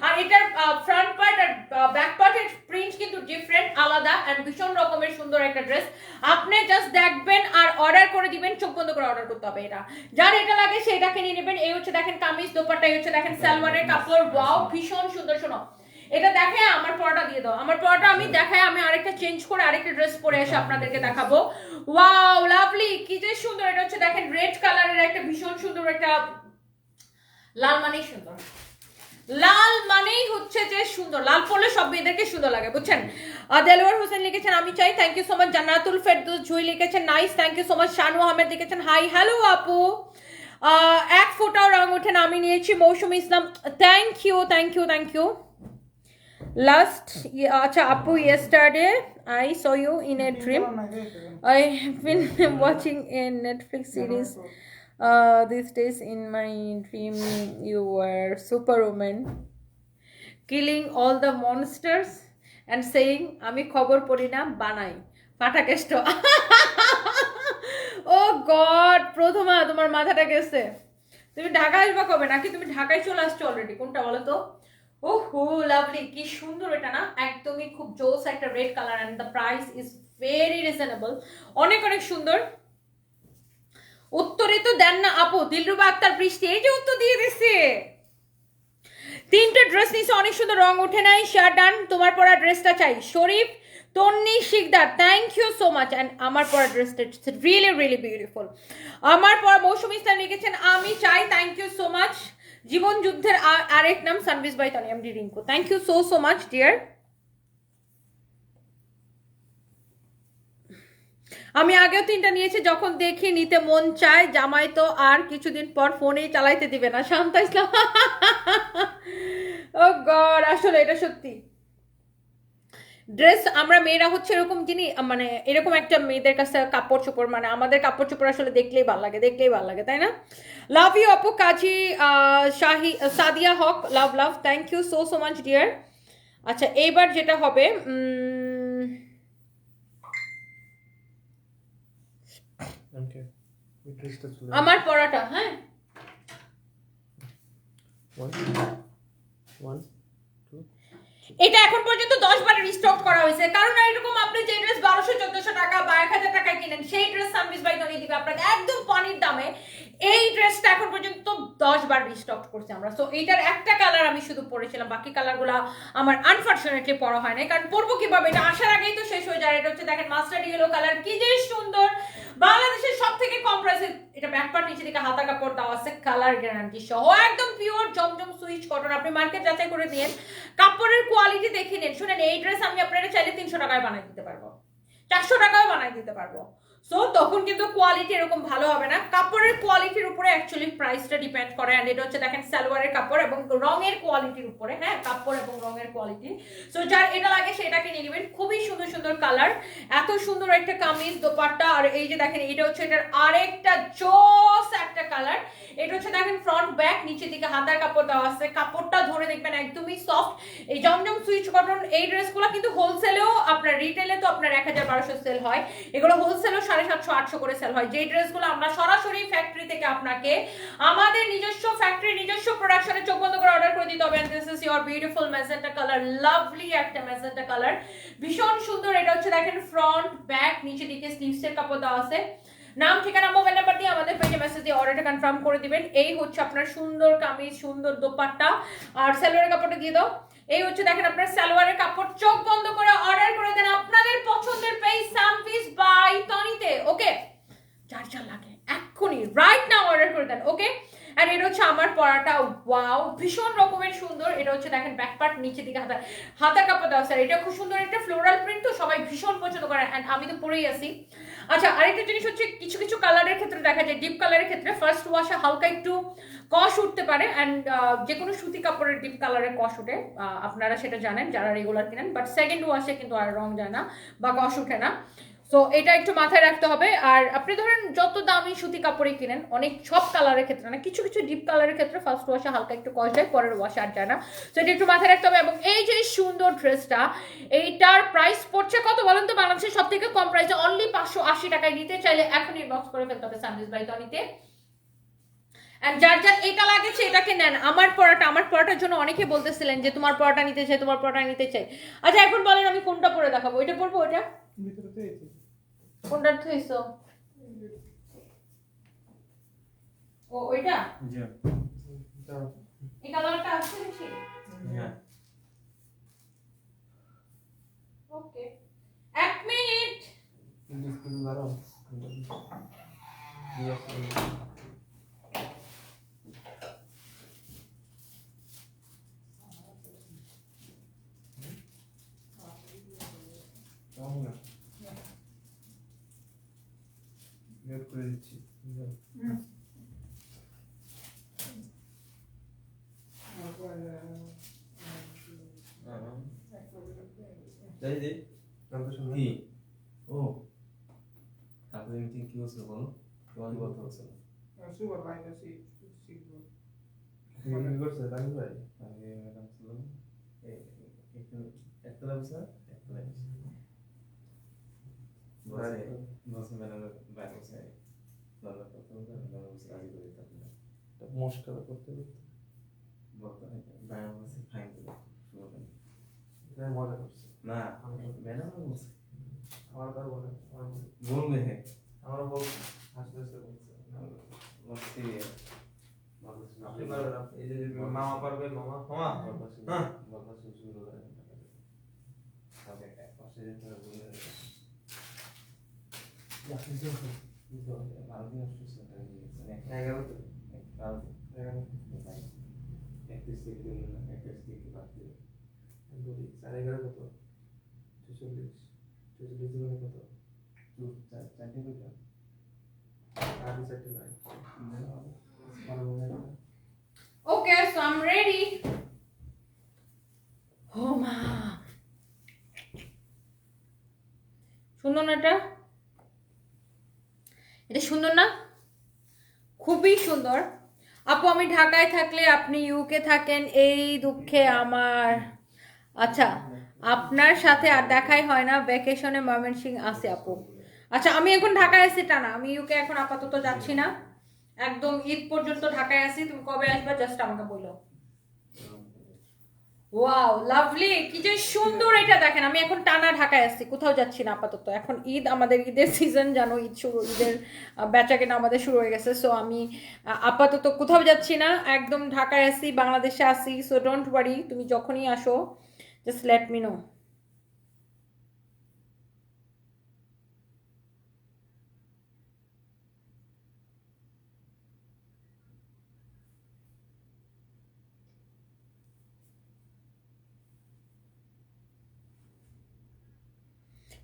আর এটার ফ্রন্ট পার্ট আর ব্যাক পার্টের প্রিন্ট কিন্তু ডিফারেন্ট, আলাদা এন্ড ভীষণ রকমের সুন্দর একটা ড্রেস। আপনি জাস্ট দেখবেন আর অর্ডার করে দিবেন, চোখ বন্ধ করে অর্ডার করতে হবে। এটা যার এটা লাগে সেটাকে নিয়ে নেবেন। এই হচ্ছে দেখেন কামিজ, দোপাট্টা, এই হচ্ছে দেখেন সালোয়ারের কাপড়। ওয়াও ভীষণ সুন্দর। শোনো এটা দেখে আমার পরোটা দিয়ে দাও, আমার পরোটা আমি দেখাই, আমি আরেকটা চেঞ্জ করে আরেকটা ড্রেস পরে এসে আপনাদেরকে দেখাবো। ওয়াও লাভলি, কি যে সুন্দর। এটা হচ্ছে দেখেন রেড কালারের একটা ভীষণ সুন্দর একটা, লাল মানেই সুন্দর, লাল মানেই হচ্ছে যে সুন্দর, লাল পরলে সব মেয়েদেরকে সুন্দর লাগে, বুঝছেন। দেলোয়ার হোসেন লিখেছেন আমি চাই, thank you so much. Jannatul Ferdous Jui লিখেছেন nice, thank you so much. Shanu Ahmed লিখেছেন হাই হ্যালো আপু, এক ফোঁটাও রং ওঠে না, আমি নিয়েছি। Mousumi Islam thank you, thank you, thank you. Last, acha Appu, yesterday I saw you in a dream. I have been watching a Netflix series these days. In my dream, you were Superwoman, killing all the monsters and saying, "Ami khobor pori na banai পাঠাকেষ্ট।" O god, প্রথমা তোমার মাথাটা গেছে। তুমি ঢাকা আসবা কবে, নাকি তুমি ঢাকায় চলে আসছো অলরেডি? কোনটা বলো তো? ওহো লাভলি, কি সুন্দর এটা না, একদমই খুব জোস একটা red colour and the price is very reasonable, অনেক অনেক সুন্দর। উত্তরে তো দেন না আপু, দিলরুবা আক্তার বৃষ্টি এই যে উত্তর দিয়ে দিচ্ছে। তিনটে ড্রেস নিছে, অনেক সুন্দর, রং ওঠে নাই, শার্ট ডান, তোমার পরা ড্রেসটা চাই। Sharif Tonni Sikder thank you so much. And আমার পরা ড্রেসটা রিয়েলি রিয়েলি বিউটিফুল। আমার পরা মৌসুমী ইসলাম লিখেছেন আমি চাই, থ্যাংক ইউ সো মাচ। জীবন যুদ্ধের আরেক নাম Sanvis by Toni MD Rinku, thank you so so much dear. আমি আগেও তিনটা নিয়েছি, যখন দেখি নিতে মন চায়, জামাই তো আর কিছুদিন পর ফোনেই চালাইতে দিবে না। শান্তা ইসলাম ও গড, আসলে এটা সত্যি। ড্রেস আমরা মেয়েরা হচ্ছে এরকম যিনি, মানে এরকম একটা মেয়েদের কাছে কাপড় চোপড়, মানে আমাদের কাপড় চোপড় আসলে দেখলেই ভালো লাগে, দেখলেই ভালো লাগে, তাই না? লাভ ইউ আপু, Kazi Shahi Sadia Haque, love love, thank you so so much dear. আচ্ছা এইবার যেটা হবে, আমার পড়াটা, হ্যাঁ এটা এখন পর্যন্ত 10 বারের স্টক করা হয়েছে, কারণ এরকম আপনি যে ড্রেস 1200-1400 টাকা বা 1000 টাকায় কিনেন, সেই ড্রেস সানভিস বাই তনি দিবে আপনাকে একদম পানির দামে। এই ড্রেসটা এখন পর্যন্ত 10 বার রিস্টক করছি আমরা। সো এইটার একটা কালার আমি শুধু পরেছিলাম, বাকি কালারগুলো আমার আনফরচুনেটলি পরা হয় না, কারণ পরবো কিভাবে, এটা আসার আগেই তো শেষ হয়ে যায়। এটা হচ্ছে দেখেন মাস্টার্ড ইয়েলো কালার, কি যে সুন্দর, বাংলাদেশের সব থেকে কম প্রাইসে। এটা ব্যাকপার্ট নিচে দিকে হাতা কাপড় দেওয়া আছে, কালার গ্যারান্টি সহ, একদম পিওর জমজম সুইচ কটন। আপনি মার্কেট যাচাই করে নিন, কাপড়ের কোয়ালিটি দেখে নিন। শুনেন এই ড্রেস আমি আপনারা চাইলে 300 টাকায় বানাই দিতে পারবো, 400 টাকাও বানাই দিতে পারবো। সো তখন কিন্তু কোয়ালিটি এরকম ভালো হবে না, কাপড়ের কোয়ালিটির উপরে অ্যাকচুয়ালি প্রাইসটা ডিপেন্ড করে। এন্ড এটা হচ্ছে দেখেন সালোয়ারের কাপড় এবং রঙের কোয়ালিটির উপরে, হ্যাঁ কাপড় এবং রঙের কোয়ালিটি। সো যার এটা লাগে সেটাকে নিয়ে নেবেন, খুবই সুন্দর সুন্দর কালার, এত সুন্দর একটা কামিজ দোপাট্টা। আর এই যে দেখেন এটা হচ্ছে এটার আরেকটা জোস একটা কালার। এটা হচ্ছে দেখেন ফ্রন্ট ব্যাক, নিচের দিকে হাতার কাপড় দেওয়া আছে, কাপড়টা ধরে দেখবেন একদমই সফট, এই জমজম সুইচ কটন। এই ড্রেসগুলো কিন্তু হোলসেলেও আপনার, রিটেলে তো আপনার 1000-1200 সেল হয়, এগুলো হোলসেলেও 750-800 করে সেল হয়। যে ড্রেসগুলো আমরা সরাসরি ফ্যাক্টরি থেকে আপনাকে আমাদের নিজস্ব ফ্যাক্টরি নিজস্ব প্রোডাকশনে চোখ বন্ধ করে অর্ডার করে দিতে হবে। And this is your beautiful magenta colour, lovely একটা ম্যাজেন্টা কালার, ভীষণ সুন্দর। এটা হচ্ছে দেখেন ফ্রন্ট ব্যাক, নিচে দিকে স্লিভসের কাপড় দেওয়া আছে। নাম ঠিকানা মোবাইল নাম্বার দিয়ে আমাদের পেজে মেসেজ দিয়ে অর্ডারটা কনফার্ম করে দিবেন। এই হচ্ছে আপনার সুন্দর কামিজ, সুন্দর দোপাট্টা, আর সালোয়ারের কাপড়টা দিয়ে দাও। এই হচ্ছে দেখেন আপনার সালোয়ারের কাপড়, চোখ বন্ধ করে অর্ডার করে দেন আপনাদের পছন্দের পেজ সানভিস বাই তনিতে। ওকে, যার যা লাগে এক্ষুনি রাইট নাও অর্ডার করে দেন। ওকে, আর এটা হচ্ছে আমার পরাটা, ওয়াও ভীষণ রকমের সুন্দর। এটা হচ্ছে দেখেন ব্যাক পার্ট, নিচে দিকে হাতা কাপড় দেওয়া স্যার, এটা খুব সুন্দর একটা ফ্লোরাল প্রিন্ট, তো সবাই ভীষণ পছন্দ করে এন্ড আমি তো পরেই আছি। আচ্ছা আরেকটা জিনিস হচ্ছে কিছু কিছু কালারের ক্ষেত্রে দেখা যায়, ডিপ কালারের ক্ষেত্রে ফার্স্ট ওয়াশে হালকা একটু কষ উঠতে পারে অ্যান্ড যে কোনো সুতি কাপড়ের ডিপ কালারের কষ উঠে, আপনারা সেটা জানেন যারা রেগুলার কিনেন, বাট সেকেন্ড ওয়াশে কিন্তু আর রং যায় না বা কষ উঠে না। সো এটা একটু মাথায় রাখতে হবে। আর আপনি ধরেন যত দামি সুতি কাপড়ই কিনেন, অনেক সব কালারের ক্ষেত্রে না, কিছু কিছু ডিপ কালারের ক্ষেত্রে ফার্স্ট ওয়াশে হালকা একটু কষ যায়, পরের ওয়াশে আর যায় না। সো এটা একটু মাথায় রাখতে হবে। এবং এই যে সুন্দর ড্রেসটা, এইটার প্রাইস পড়ছে কত বলেন তো? বাংলাদেশের সব থেকে কম প্রাইসে অনলি 580 টাকায় নিতে চাইলে এখন ইনবক্স করে ফেলতে হবে সানরিজ বাই তনিতে। আর যার যার এটা লাগেছে এটাকে নেন। আমার পরাটার জন্য অনেকে বলতেছিলেন যে তোমার পরাটা নিতে চাই, তোমার পরাটা নিতে চাই। আচ্ছা এখন বলেন আমি কোনটা পরে দেখাবো? এটা পরবো? ওইটা ভিতরে তো এই যে। কোনটা থইছো? ও ওইটা? জি দাও। এই কালারটা আছে বেশি? হ্যাঁ ওকে, এক মিনিট। কিন্তু দাঁড়াও। দিয়ে আসো। মিউট করে দিচ্ছি। যাই দে নামটা শুনুন। কি ও কালকে মিটিং কি হচ্ছে বলো, তোমার কথা হচ্ছে না সুপার লাইন আছে শিখবো। কি করছে তানি ভাই? আগে ম্যাডাম ছিল একটু একতলা বসে একতলা বসে ম্যাডামের বাইরে বসে বাংলা কথা বলতে ম্যাডাম বসে রাজি করে দিতে আপনার মস্কার করতে করতে বলতে বাইরে বসে ফাইন করে শুরু করেন এটা মজা করছে। না ম্যাডাম বলছে আমার তার বলে বলবে হ্যাঁ আমরা বলছি হাসতে হাসতে বলছে বলছি আপনি পারবেন আপনি এই যে মামা পারবে মামা মামা হ্যাঁ বাবা শুরু করেন তাহলে এক পাশে যেতে বলে ভালো দিন অসুস্থ হয়ে গিয়েছে 11 একত্রিশ থেকে 31 থেকে বাদ দিয়ে বলি 11.5 কত 46 দিনে কত চারটে করে আদি সেটে নাই okay so I am ready. Oh মা, সুন্দর না এটা? এটা সুন্দর না? খুবই সুন্দর। আপু আমি ঢাকায় থাকলে আপনি ইউকে থাকেন, এই দুঃখে আমার। আচ্ছা আপনার সাথে আর দেখাই হয় না, ভ্যাকেশনে ময়মনসিং আছে আপু। আচ্ছা আমি এখন ঢাকায় আছি টানা, আমি ইউকে এখন আপাতত যাচ্ছি না, একদম ঈদ পর্যন্ত ঢাকায় আছি। তুমি কবে আসবে জাস্ট আমাকে বলো। ওয়াও লাভলি, কি যে সুন্দর এটা দেখেন। আমি এখন টানা ঢাকায় আছি, কোথাও যাচ্ছি না আপাতত। এখন ঈদ, আমাদের ঈদের সিজন জানো, ঈদ শুরু, ঈদের বেচা কেনা আমাদের শুরু হয়ে গেছে। সো আমি আপাতত কোথাও যাচ্ছি না, একদম ঢাকায় আছি, বাংলাদেশে আছি। সো ডোন্ট ওয়ারি, তুমি যখনই আসো জাস্ট লেট মি নো।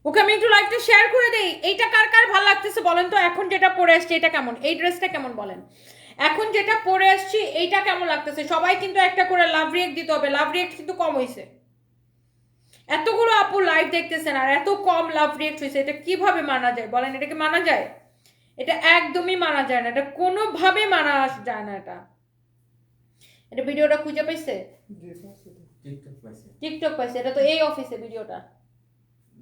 ওকে আমি একটু লাইভটা শেয়ার করে দেই। এইটা কার কার ভালো লাগতেছে বলেন তো? এখন যেটা পরে আসছে এটা কেমন? এই ড্রেসটা কেমন বলেন? এখন যেটা পরে আসছি এইটা কেমন লাগতেছে? সবাই কিন্তু একটা করে লাভ রিয়েক্ট দিতে হবে। লাভ রিয়েক্ট কিন্তু কম হয়েছে, এতগুলো আপু লাইভ দেখতেছেন আর এত কম লাভ রিয়েক্ট হয়েছে। এটা কিভাবে মানা যায় বলেন? এটা কি মানা যায়? এটা একদমই মানা যায় না, এটা কোনোভাবে মানা যায় না। এটা ভিডিওটা খুঁজে পাইছে? টিকটক পাইছে, টিকটক পাইছে? এটা তো এই অফিসে ভিডিওটা,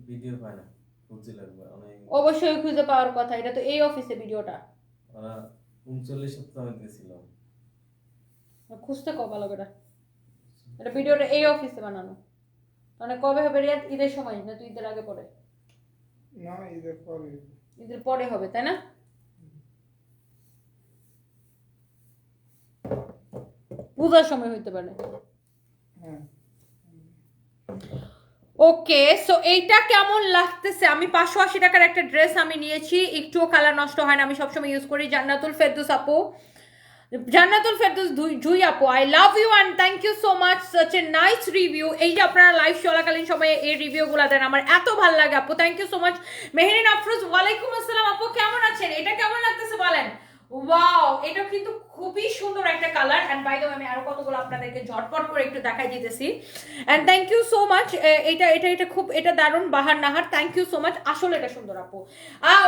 ভিডিও পায় না, খুঁজতে লাগবে অনেক। অবশ্যই খুঁজে পাওয়ার কথা, এটা তো এই অফিসে ভিডিওটা। ওরা 39 সপ্তাহ আমি গেছিলাম, খুঁজতে কো ভালো করে। এটা ভিডিওটা এই অফিসে বানানো, মানে কবে হবে রিয়াদ? ঈদের সময় না তুই ঈদের আগে পরে? না ঈদের পরে। ঈদের পরে হবে তাই না? পূজার সময় হইতে পারে। হ্যাঁ ওকে সো এইটা কেমন লাগতেছে? আমি 580 টাকার একটা ড্রেস আমি নিয়েছি, একটুও কালার নষ্ট হয় না, আমি সবসময় ইউজ করি। জান্নাতুল ফেরদৌস আপু জান্নাতুল ফেরদৌস জুই আপু, I love you and thank you so much, such a nice review. এই যে আপনারা লাইভ চলাকালীন সময়ে এই রিভিউগুলো দেন, আমার এত ভালো লাগে আপু, thank you so much. Mehrin Afroz, ওয়ালাইকুম আসসালাম আপু, কেমন আছেন? এটা কেমন লাগতেছে বলেন? ওয়াও, এটা কিন্তু খুবই সুন্দর একটা color. And by the way আমি আরো কতগুলো আপনাদেরকে ঝটপট করে একটু দেখাই দিতেছি। And thank you so much. এটা খুব এটা দারুণ Bahar Nahar, thank you so much. আসলে এটা সুন্দর আপু।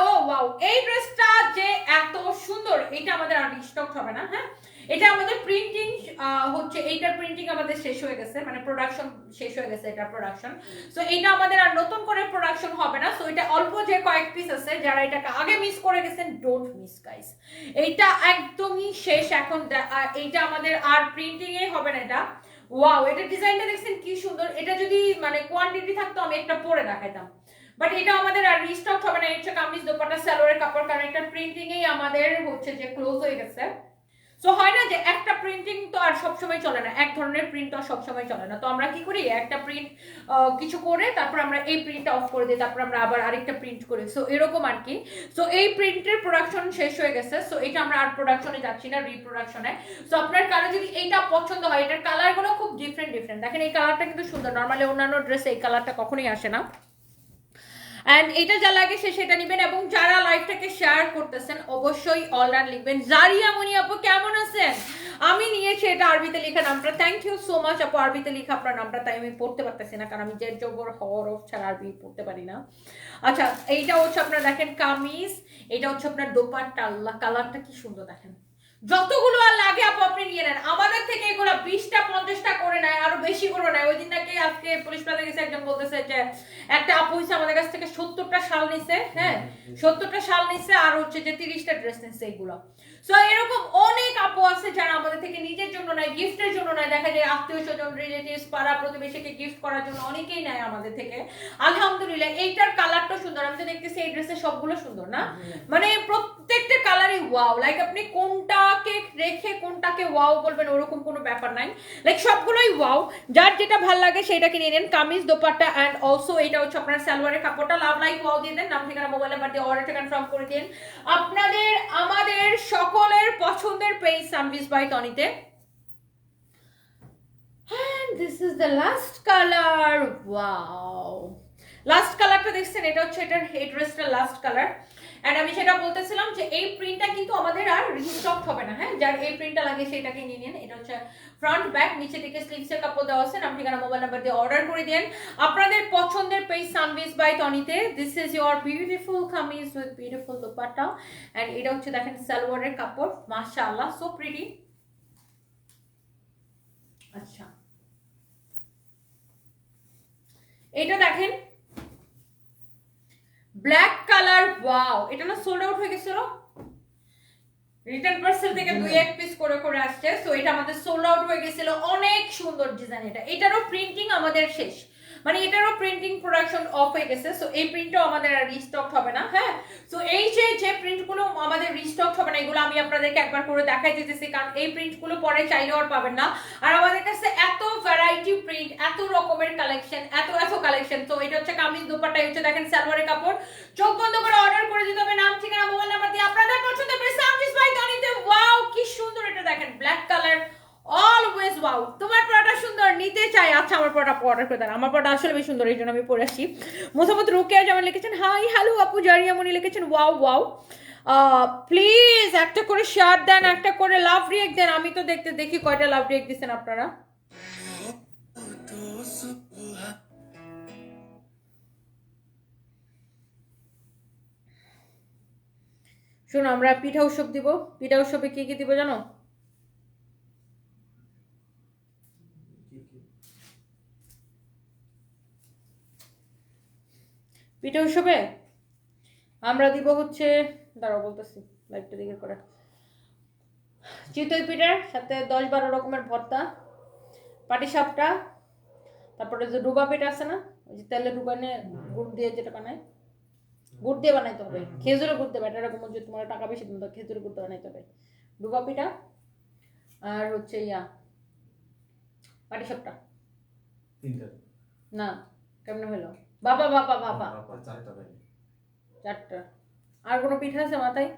ও ওয়াও, এই ড্রেসটা যে এত সুন্দর, এটা আমাদের আর স্টক হবে না। হ্যাঁ, এটা আমাদের প্রিন্টিং হচ্ছে, এইটার প্রিন্টিং আমাদের শেষ হয়ে গেছে, মানে প্রোডাকশন শেষ হয়ে গেছে, এটা প্রোডাকশন। সো এটা আমাদের আর নতুন করে প্রোডাকশন হবে না। সো এটা অল্প যে কয়েক পিস আছে, যারা এটাকে আগে মিস করে গেছেন, ডোন্ট মিস গাইস, এইটা একদমই শেষ এখন। এইটা আমাদের আর প্রিন্টিং এ হবে না এটা। ওয়াও, এটা ডিজাইনটা দেখছেন কি সুন্দর। এটা যদি মানে কোয়ান্টিটি থাকতো আমি একটা পরে দেখাইতাম, বাট এটা আমাদের আর রিস্টক হবে না। এটা কামিজ দোপাট্টা সালোয়ারের কাপড়, কারণ এটা প্রিন্টিং এই আমাদের হচ্ছে যে ক্লোজ হয়ে গেছে। সো হয় না যে একটা প্রিন্টিং তো আর সবসময় চলে না, এক ধরনের প্রিন্ট তো সবসময় চলে না। তো আমরা কি করি, একটা প্রিন্ট কিছু করে তারপর আমরা এই প্রিন্টটা অফ করে দিই, তারপর আমরা আবার আরেকটা প্রিন্ট করি। সো এরকম আর কি। সো এই প্রিন্টের প্রোডাকশন শেষ হয়ে গেছে। সো এটা আমরা আর প্রোডাকশনে যাচ্ছি না, রিপ্রোডাকশনে। সো আপনার কারো যদি এইটা পছন্দ হয়, এটার কালারগুলো খুব ডিফারেন্ট ডিফারেন্ট। দেখেন এই কালারটা কিন্তু সুন্দর, নর্মালি অন্যান্য ড্রেসে এই কালারটা কখনোই আসে না। এন্ড এটা যা লাগে সে সেটা নেবেন। এবং যারা লাইভটাকে শেয়ার করতেছেন অবশ্যই অলরাউন্ড লিখবেন। জারিয়া মনি আপু কেমন আছেন? আমি নিয়েছি এটা আরবিতে লেখা নামটা, থ্যাংক ইউ সো মাচ আপু। আরবিতে লেখা আপনার নামটা, তাই আমি পড়তে পারতেছি না, কারণ আমি জের জবর হরফ ছাড়া আরবি পড়তে পারি না। আচ্ছা, এইটা হচ্ছে আপনার দেখেন কামিজ, এটা হচ্ছে আপনার দোপাট্টা। আল্লাহ, কালারটা কি সুন্দর দেখেন। যতগুলো আর লাগে আপু আপনি নিয়ে নেন, আমাদের থেকে এগুলো 20টা 50টা করে নেয়, আরো বেশি করে নেয়। ওই দিন নাকি আজকে পুলিশ প্লাজা গেছে, একজন বলতেছে যে একটা আপু হইছে আমাদের কাছ থেকে 70টা শাল নিছে। হ্যাঁ, 70টা শাল নিছে, আর হচ্ছে যে 30টা ড্রেস নিছে এগুলো। সো এরকম অনেক আপু আছে যারা আমাদের থেকে নিজের জন্য নেয়, গিফটের জন্য নেয়। দেখা যায় আত্মীয় স্বজন, রিলেটিভস, পাড়া প্রতিবেশীকে গিফট করার জন্য অনেকেই নেয় আমাদের থেকে। আলহামদুলিল্লাহ, এইটার কালারটা সুন্দর। আমি তো দেখতেছি এই ড্রেসের সবগুলো সুন্দর না, মানে প্রত্যেকটা কালারই ওয়াও। লাইক আপনি কোনটাকে রেখে কোনটাকে ওয়াও বলবেন ওরকম কোনো ব্যাপার নাই, লাইক সবগুলোই ওয়াও। যার যেটা ভালো লাগে সেটা কিনে নেন। কামিজ দোপাট্টা এন্ড অলসো এটা হচ্ছে আপনার সালোয়ারের কাপড়টা। লাভ লাইক ওয়াও দিয়ে দেন, নাম ঠিকানা মোবাইল নাম্বার দিয়ে অর্ডারটা কনফার্ম করে দিন। আপনাদের আমাদের সকলের পছন্দের পেজ সানভিস বাই টনিতে। And this is the last color. Wow, last কালারটা দেখছেন, এটা হচ্ছে এটার এই ড্রেসটার লাস্ট কালার। এন্ড আমি সেটা বলতেছিলাম যে এই প্রিন্টটা কিন্তু আমাদের আর রিস্টক হবে না। হ্যাঁ, যার এই প্রিন্টটা লাগে সেটাকে নিয়ে নিন। এটা হচ্ছে ফ্রন্ট ব্যাক, নিচে থেকে স্লিভসের কাপড় দেওয়া আছে, নাম ঠিকানা মোবাইল নাম্বার দিয়ে অর্ডার করে দেন। আপনাদের পছন্দের পেজ সানভিস বাই টনিতে। This is your beautiful kameez with beautiful dupatta. And এটা হচ্ছে দেখেন সালোয়ারের কাপড়, মাশাআল্লাহ, সো প্রিটি। আচ্ছা, এটা দেখেন ব্ল্যাক কালার। ওয়াও, এটা না সোল্ড আউট হয়ে গেছিল, রিটার্ন পার্সেল থেকে 2-1 পিস করে করে আসছে। সো এটা আমাদের সোল্ড আউট হয়ে গেছিল। অনেক সুন্দর ডিজাইন এটা। এটারও প্রিন্টিং আমাদের শেষ, মানে এটারও প্রিন্টিং প্রোডাকশন অফ হয়ে গেছে। সো এই প্রিন্টও আমাদের আর রিস্টক হবে না। হ্যাঁ, সো এই যে প্রিন্টগুলো আমাদের রিস্টক হবে না, এগুলো আমি আপনাদেরকে একবার করে দেখাই দিতেছি, কারণ এই প্রিন্টগুলো পরে চাইলেও আর পাবেন না। আর আমাদের কাছে এত ভ্যারাইটি প্রিন্ট, এত রকমের কালেকশন, এত কালেকশন। তো এটা হচ্ছে কামিজ দোপাট্টা, হচ্ছে দেখেন সালোয়ারের কাপড়। চোখ বন্ধ করে অর্ডার করে দিতে হবে, নাম ঠিকানা মোবাইল নাম্বার দিয়ে আপনাদের পছন্দের প্রেস সানভিস বাই টনিতে। ওয়াও, কি সুন্দর এটা দেখেন, ব্ল্যাক কালার, অলওয়েজ ওয়াও। তোমার পড়াটা সুন্দর, নিতে চাই। আচ্ছা, আমার পড়াটা অর্ডার করে দেন, আমার পড়াটা আসলে বেশ সুন্দর, এই জন্য আমি পরে আসি। মোসাম্মদ রুকিয়া যেমন লিখেছেন হাই হ্যালো আপু। জারিয়া মনি লিখেছেন ওয়াও ওয়াও। প্লিজ একটা করে শেয়ার দেন, একটা করে লাভ রিয়েক্ট দেন। আমি তো দেখি কয়টা লাভ রিয়েক্ট দিচ্ছেন আপনারা। শুনো, আমরা পিঠা উৎসব দিব। পিঠা উৎসবে কি কি দিব জানো? পিঠা উৎসবে আমরা দিব হচ্ছে, দাঁড়াও বলতেছি, লাইভটা দিকে করে, চিতই পিঠার সাথে 10-12 রকমের ভর্তা, পাটিসাপটা, তারপরে যে ডুবা পিঠা আছে না, ওই যে তেলে ডুবানে গুড় দিয়ে যেটা বানায়, গুড় দিয়ে বানাইতে হবে, খেজুরে গুড় দেবে। এটা এরকম যে তোমার টাকা বেশি দিন তো খেজুরে গুড় দিয়ে বানাইতে হবে। ডুবা পিঠা আর হচ্ছে পাটিসাপটা। না, কেমনে হলো বাবা? চারটা। আর কোনো পিঠা আছে মাথায়?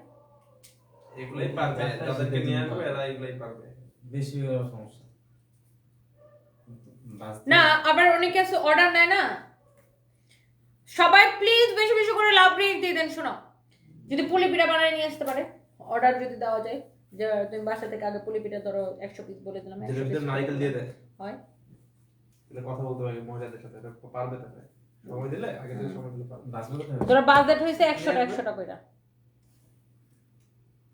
এগুলাই পারবে, যাদেরকে নিয়ে আসবে এরা এগুলাই পারবে। বেশি হওয়ার সমস্যা না আবার অনেকে আছে অর্ডার নেয় না, সবাই প্লিজ বেশি বেশি করে লাভ রেট দিয়ে দেন। শোনো, যদি পুলি পিঠা বানায় নিয়ে আসতে পারে, অর্ডার যদি দেওয়া যায় যে তুমি বাসা থেকে আগে পুলি পিঠা ধরো 100 পিস বলে দিলাম, 100 যেটার ভিতরে piece নারকেল দিয়ে দেয়, হয়। এটা কথা বলতে হবে মহিলাদের সাথে, এটা পারবে তাহলে সময় দিলে, আগে থেকে সময় দিলে পারবে। বাঁচবে ধরো বাজেট হইছে 100টা কইরা,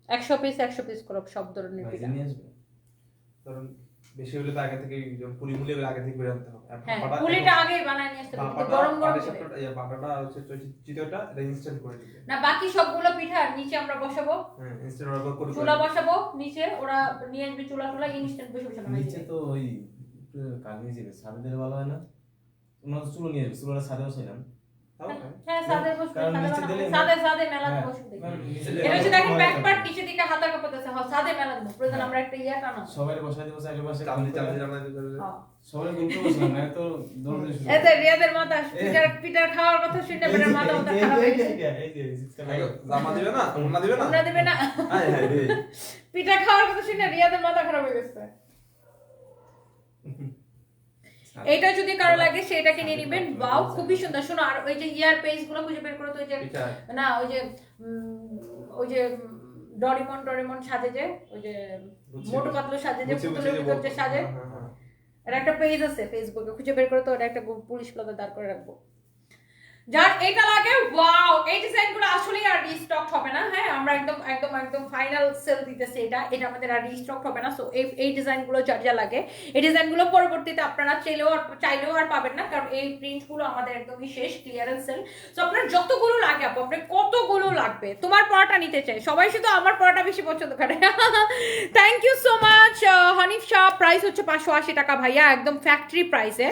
100 পিস করো সব ধরনের পিঠা। নিয়ে আসবে কারণ বেশি হলে তো আগে থেকে পুলি মুলি আগে থেকে করে আনতে হবে। হ্যাঁ পুলিটা আগেই বানায় নিয়ে আসতে হবে, গরম গরম করে। বাটাটা হচ্ছে চিতইটা এটা ইনস্ট্যান্ট করে দিবে না বাকি সবগুলো পিঠা নিচে আমরা বসাবো, হ্যাঁ ইনস্ট্যান্ট অর্ডার করে চুলা বসাবো নিচে, ওরা নিয়ে আসবে চুলা ইনস্ট্যান্ট বসে বসে বানাই নিচে দিবে। তো ওই কাল নিয়ে যাবে সাদে দিলে ভালো হয় না? তোমরা তো চুলো নিয়ে যাবে, চুলোটা সাদে বসাইলাম। হ্যাঁ সাদে বসবে, কারণ নিচে দিলে সাদে মেলা হ্যাঁ, বসবে। কারণ নিচে এটা হচ্ছে দিলে দেখেন হয় ব্যাক না। পার্ট নিচে দিকে হাতার কাপড় আছে, হ্যাঁ সাদে মেলা দেবো, প্রয়োজন আমরা একটা ইয়া টানা। সবাই বসাই দেবো চাইলে বসে চামড়ি চামড়ি চামড়ি করে হ্যাঁ সবাই গুনতে বসলাম না তো দৌড় দিয়ে শুরু এতে রিয়াদের মাথা পিঠার খাওয়ার কথা শুনে বেটার মাথা খারাপ হয়ে গেছে। জামা দিবে না, ওড়না দিবে না, আমরা দেবে না, হাই হাই রে পিঠা খাওয়ার কথা শুনে রিয়াদের মাথা খারাপ হয়ে গেছে। এটা যদি কারো লাগে সেটাকে নিয়ে নেবেন, ওয়াও খুবই সুন্দর। শোনো আর ওই যে ইয়ার পেজ গুলো খুঁজে বের করো তো, ওই যে না ওই যে ডরিমন সাজে যে, ওই যে মোটু পাতলু সাজে যে, পুতুলের ভিতর যে সাজে, এটা একটা পেজ আছে ফেসবুকে, খুঁজে বের করো তো, ওটা একটা পুলিশ ক্লাবে দাঁড় করে রাখবো। যার এটা লাগে ওয়াও, এই ডিজাইনগুলো আসলে আর রিস্টক হবে না। হ্যাঁ আমরা একদম একদম একদম ফাইনাল সেল দিতেছি, এটা আমাদের আর রিস্টক হবে না। সো এই ডিজাইনগুলো যার যা লাগে, এই ডিজাইনগুলো পরবর্তীতে আপনারা চাইলেও আর পাবেন না, কারণ এই প্রিন্টগুলো আমাদের একদমই শেষ, ক্লিয়ারেন্স সেল। সো আপনার যতগুলো লাগে আপু, আপনার কতগুলো লাগবে, তোমার পড়াটা নিতে চাই, সবাই শুধু আমার পড়াটা বেশি পছন্দ করে। Thank you so much Hanif Shah. Price হচ্ছে 580 টাকা ভাইয়া, একদম ফ্যাক্টরি প্রাইসে।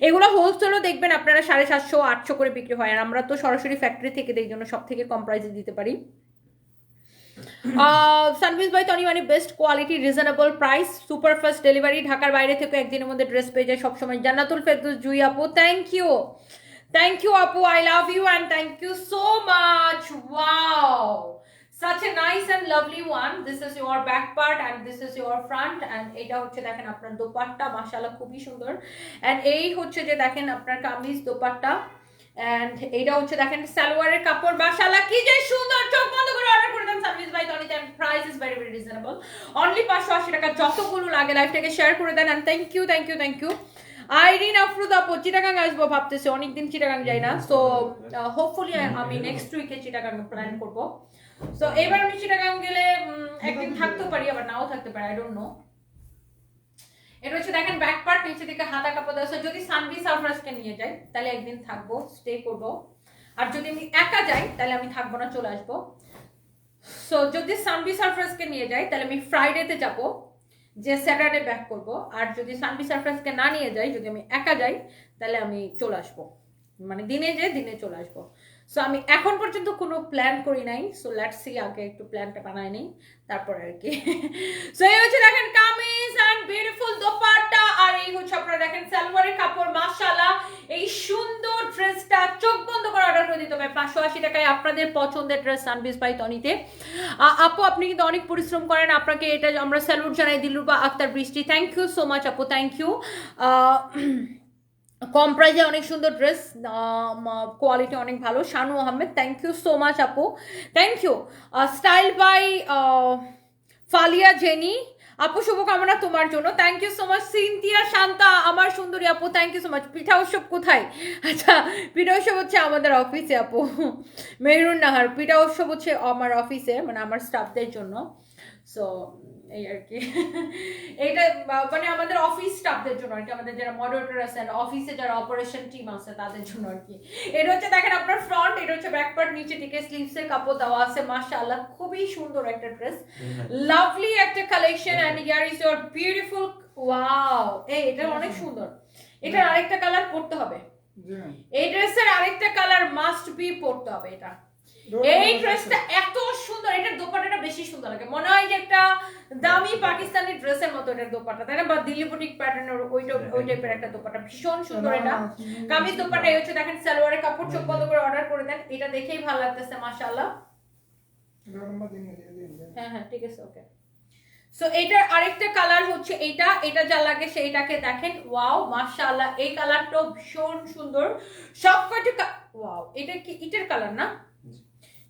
এগুলো হোলসেলও দেখবেন আপনারা 750-800 করে বিক্রি হয়, আর আমরা তো সরাসরি ফ্যাক্টরি থেকে দেই, জন্য সব থেকে কম প্রাইসে দিতে পারি। সানভিজ বাই তনি মানে best quality, reasonable price, super fast delivery, ঢাকার বাইরে থেকে একদিনের মধ্যে ড্রেস পেয়ে যায় সবসময়। জান্নাতুল ফেরদৌস জুই আপু, থ্যাংক ইউ আপু, I love you and thank you so much. Wow, such a nice and lovely one. This is your back part and this is your front, and এটা হচ্ছে দেখেন আপনার দোপাট্টা, মাশাআল্লাহ খুবই সুন্দর। and এই হচ্ছে যে দেখেন আপনার কামিজ দোপাট্টা, and এইটা হচ্ছে দেখেন সালোয়ারের কাপড়, মাশাআল্লাহ কি যে সুন্দর। চোখ বন্ধ করে অর্ডার করে দেন সানভিজ by তনিতে, and price is very very reasonable, only 580 টাকা। যতগুলো লাগে লাইভটাকে শেয়ার করে দেন, and thank you Irin Afroza আপু, চিটাগাং আসবো ভাবতেছি, অনেকদিন চিটাগাং যাই না। সো হোপফুলি আমি নেক্সট উইকে চিটাগাং প্ল্যান করবো। সো এবার আমি চিটাগাং গেলে একদিন থাকতেও পারি, আবার নাও থাকতে পারি, আই ডোন্ট নো। এটা হচ্ছে দেখেন ব্যাক পার্ট, নিচে দিকে হাতা কাপড় আছে। যদি সানভি সারপ্রাইজকে নিয়ে যাই তাহলে একদিন থাকবো, স্টে করবো, আর যদি আমি একা যাই তাহলে আমি থাকবো না, চলে আসবো। সো যদি সানভি সারপ্রাইজকে নিয়ে যাই তাহলে আমি ফ্রাইডেতে যাব, যে স্যাটারডে ব্যাক করব। আর যদি সানভি সারপ্রাইজকে না নিয়ে যাই, যদি আমি একা যাই তাহলে আমি চলে আসবো, মানে দিনে চলে আসবো। সো আমি এখন পর্যন্ত কোনো প্ল্যান করি নাই, সো লেটস সি, আগে একটু প্ল্যানটা বানাই নেই তারপর আর কি। সো এই হচ্ছে দেখেন কামিজ এন্ড বিউটিফুল দোপাট্টা, আর এই হচ্ছে আপনারা দেখেন সালোয়ারের কাপড়, মাশাআল্লাহ এই সুন্দর ড্রেসটা চোখ বন্ধ করে অর্ডার করে দিতে হবে 580 টাকায় আপনাদের পছন্দের ড্রেস সানভিজ বাই তনিতে। আপু আপনি কিন্তু অনেক পরিশ্রম করেন, আপনাকে এটা আমরা স্যালুট জানাই। Dilruba Akter Brishti, thank you so much আপু, থ্যাংক ইউ। কম প্রাইজে অনেক সুন্দর ড্রেস, কোয়ালিটি অনেক ভালো। Shanu Ahmed, thank you so much আপু, thank you. Style by Falia Jenny আপু, শুভকামনা তোমার জন্য, thank you so much. Synthia Shanta আমার সুন্দরী আপু, থ্যাংক ইউ সো মাচ। পিঠা উৎসব কোথায়? আচ্ছা পিঠা উৎসব হচ্ছে আমাদের অফিসে আপু, মেহরুন নাহার। পিঠা উৎসব হচ্ছে আমার অফিসে, মানে আমার স্টাফদের জন্য। সো এই আর কি, এইটা মানে আমাদের অফিস স্টাফদের জন্য আর কি, আমাদের যারা মডারেটর আছেন, অফিসে যারা অপারেশন টিম আছে তাদের জন্য আর কি। এটা হচ্ছে দেখেন আপনার ফ্রন্ট, এটা হচ্ছে ব্যাক পার্ট, নিচে দিকে স্লিভসের কাপড় দেওয়া আছে, মাশাআল্লাহ খুবই সুন্দর একটা ড্রেস, লাভলি একটা collection. And here is your beautiful, wow এটা অনেক সুন্দর। এটার আরেকটা কালার পড়তে হবে, এই ড্রেসের আরেকটা কালার মাস্ট বি পড়তে হবে। এটা এই ড্রেসটা এত সুন্দর, এটার দোপাট্টাটা বেশি সুন্দর লাগে, মনে হয় যে একটা দামি পাকিস্তানি ড্রেসের মতো এটার দোপাট্টা, তাই না? বা দিল্লি বুটিক প্যাটার্নের ওই টাইপের একটা দোপাট্টা, ভীষণ সুন্দর এটা। কামিজ দোপাট্টা এই হচ্ছে দেখেন সালোয়ারের কাপড়, চোখ বন্ধ করে অর্ডার করে দেন, এটা দেখেই ভালো লাগতেছে মাশাআল্লাহ। হ্যাঁ হ্যাঁ ঠিক আছে ওকে। সো এটার আরেকটা কালার হচ্ছে এটা যা লাগে সেইটাকে দেখেন, ওয়াও মাশাআল্লাহ, এই কালারটাও ভীষণ সুন্দর। সবকটা ওয়াও, এটা কি ইটের কালার না?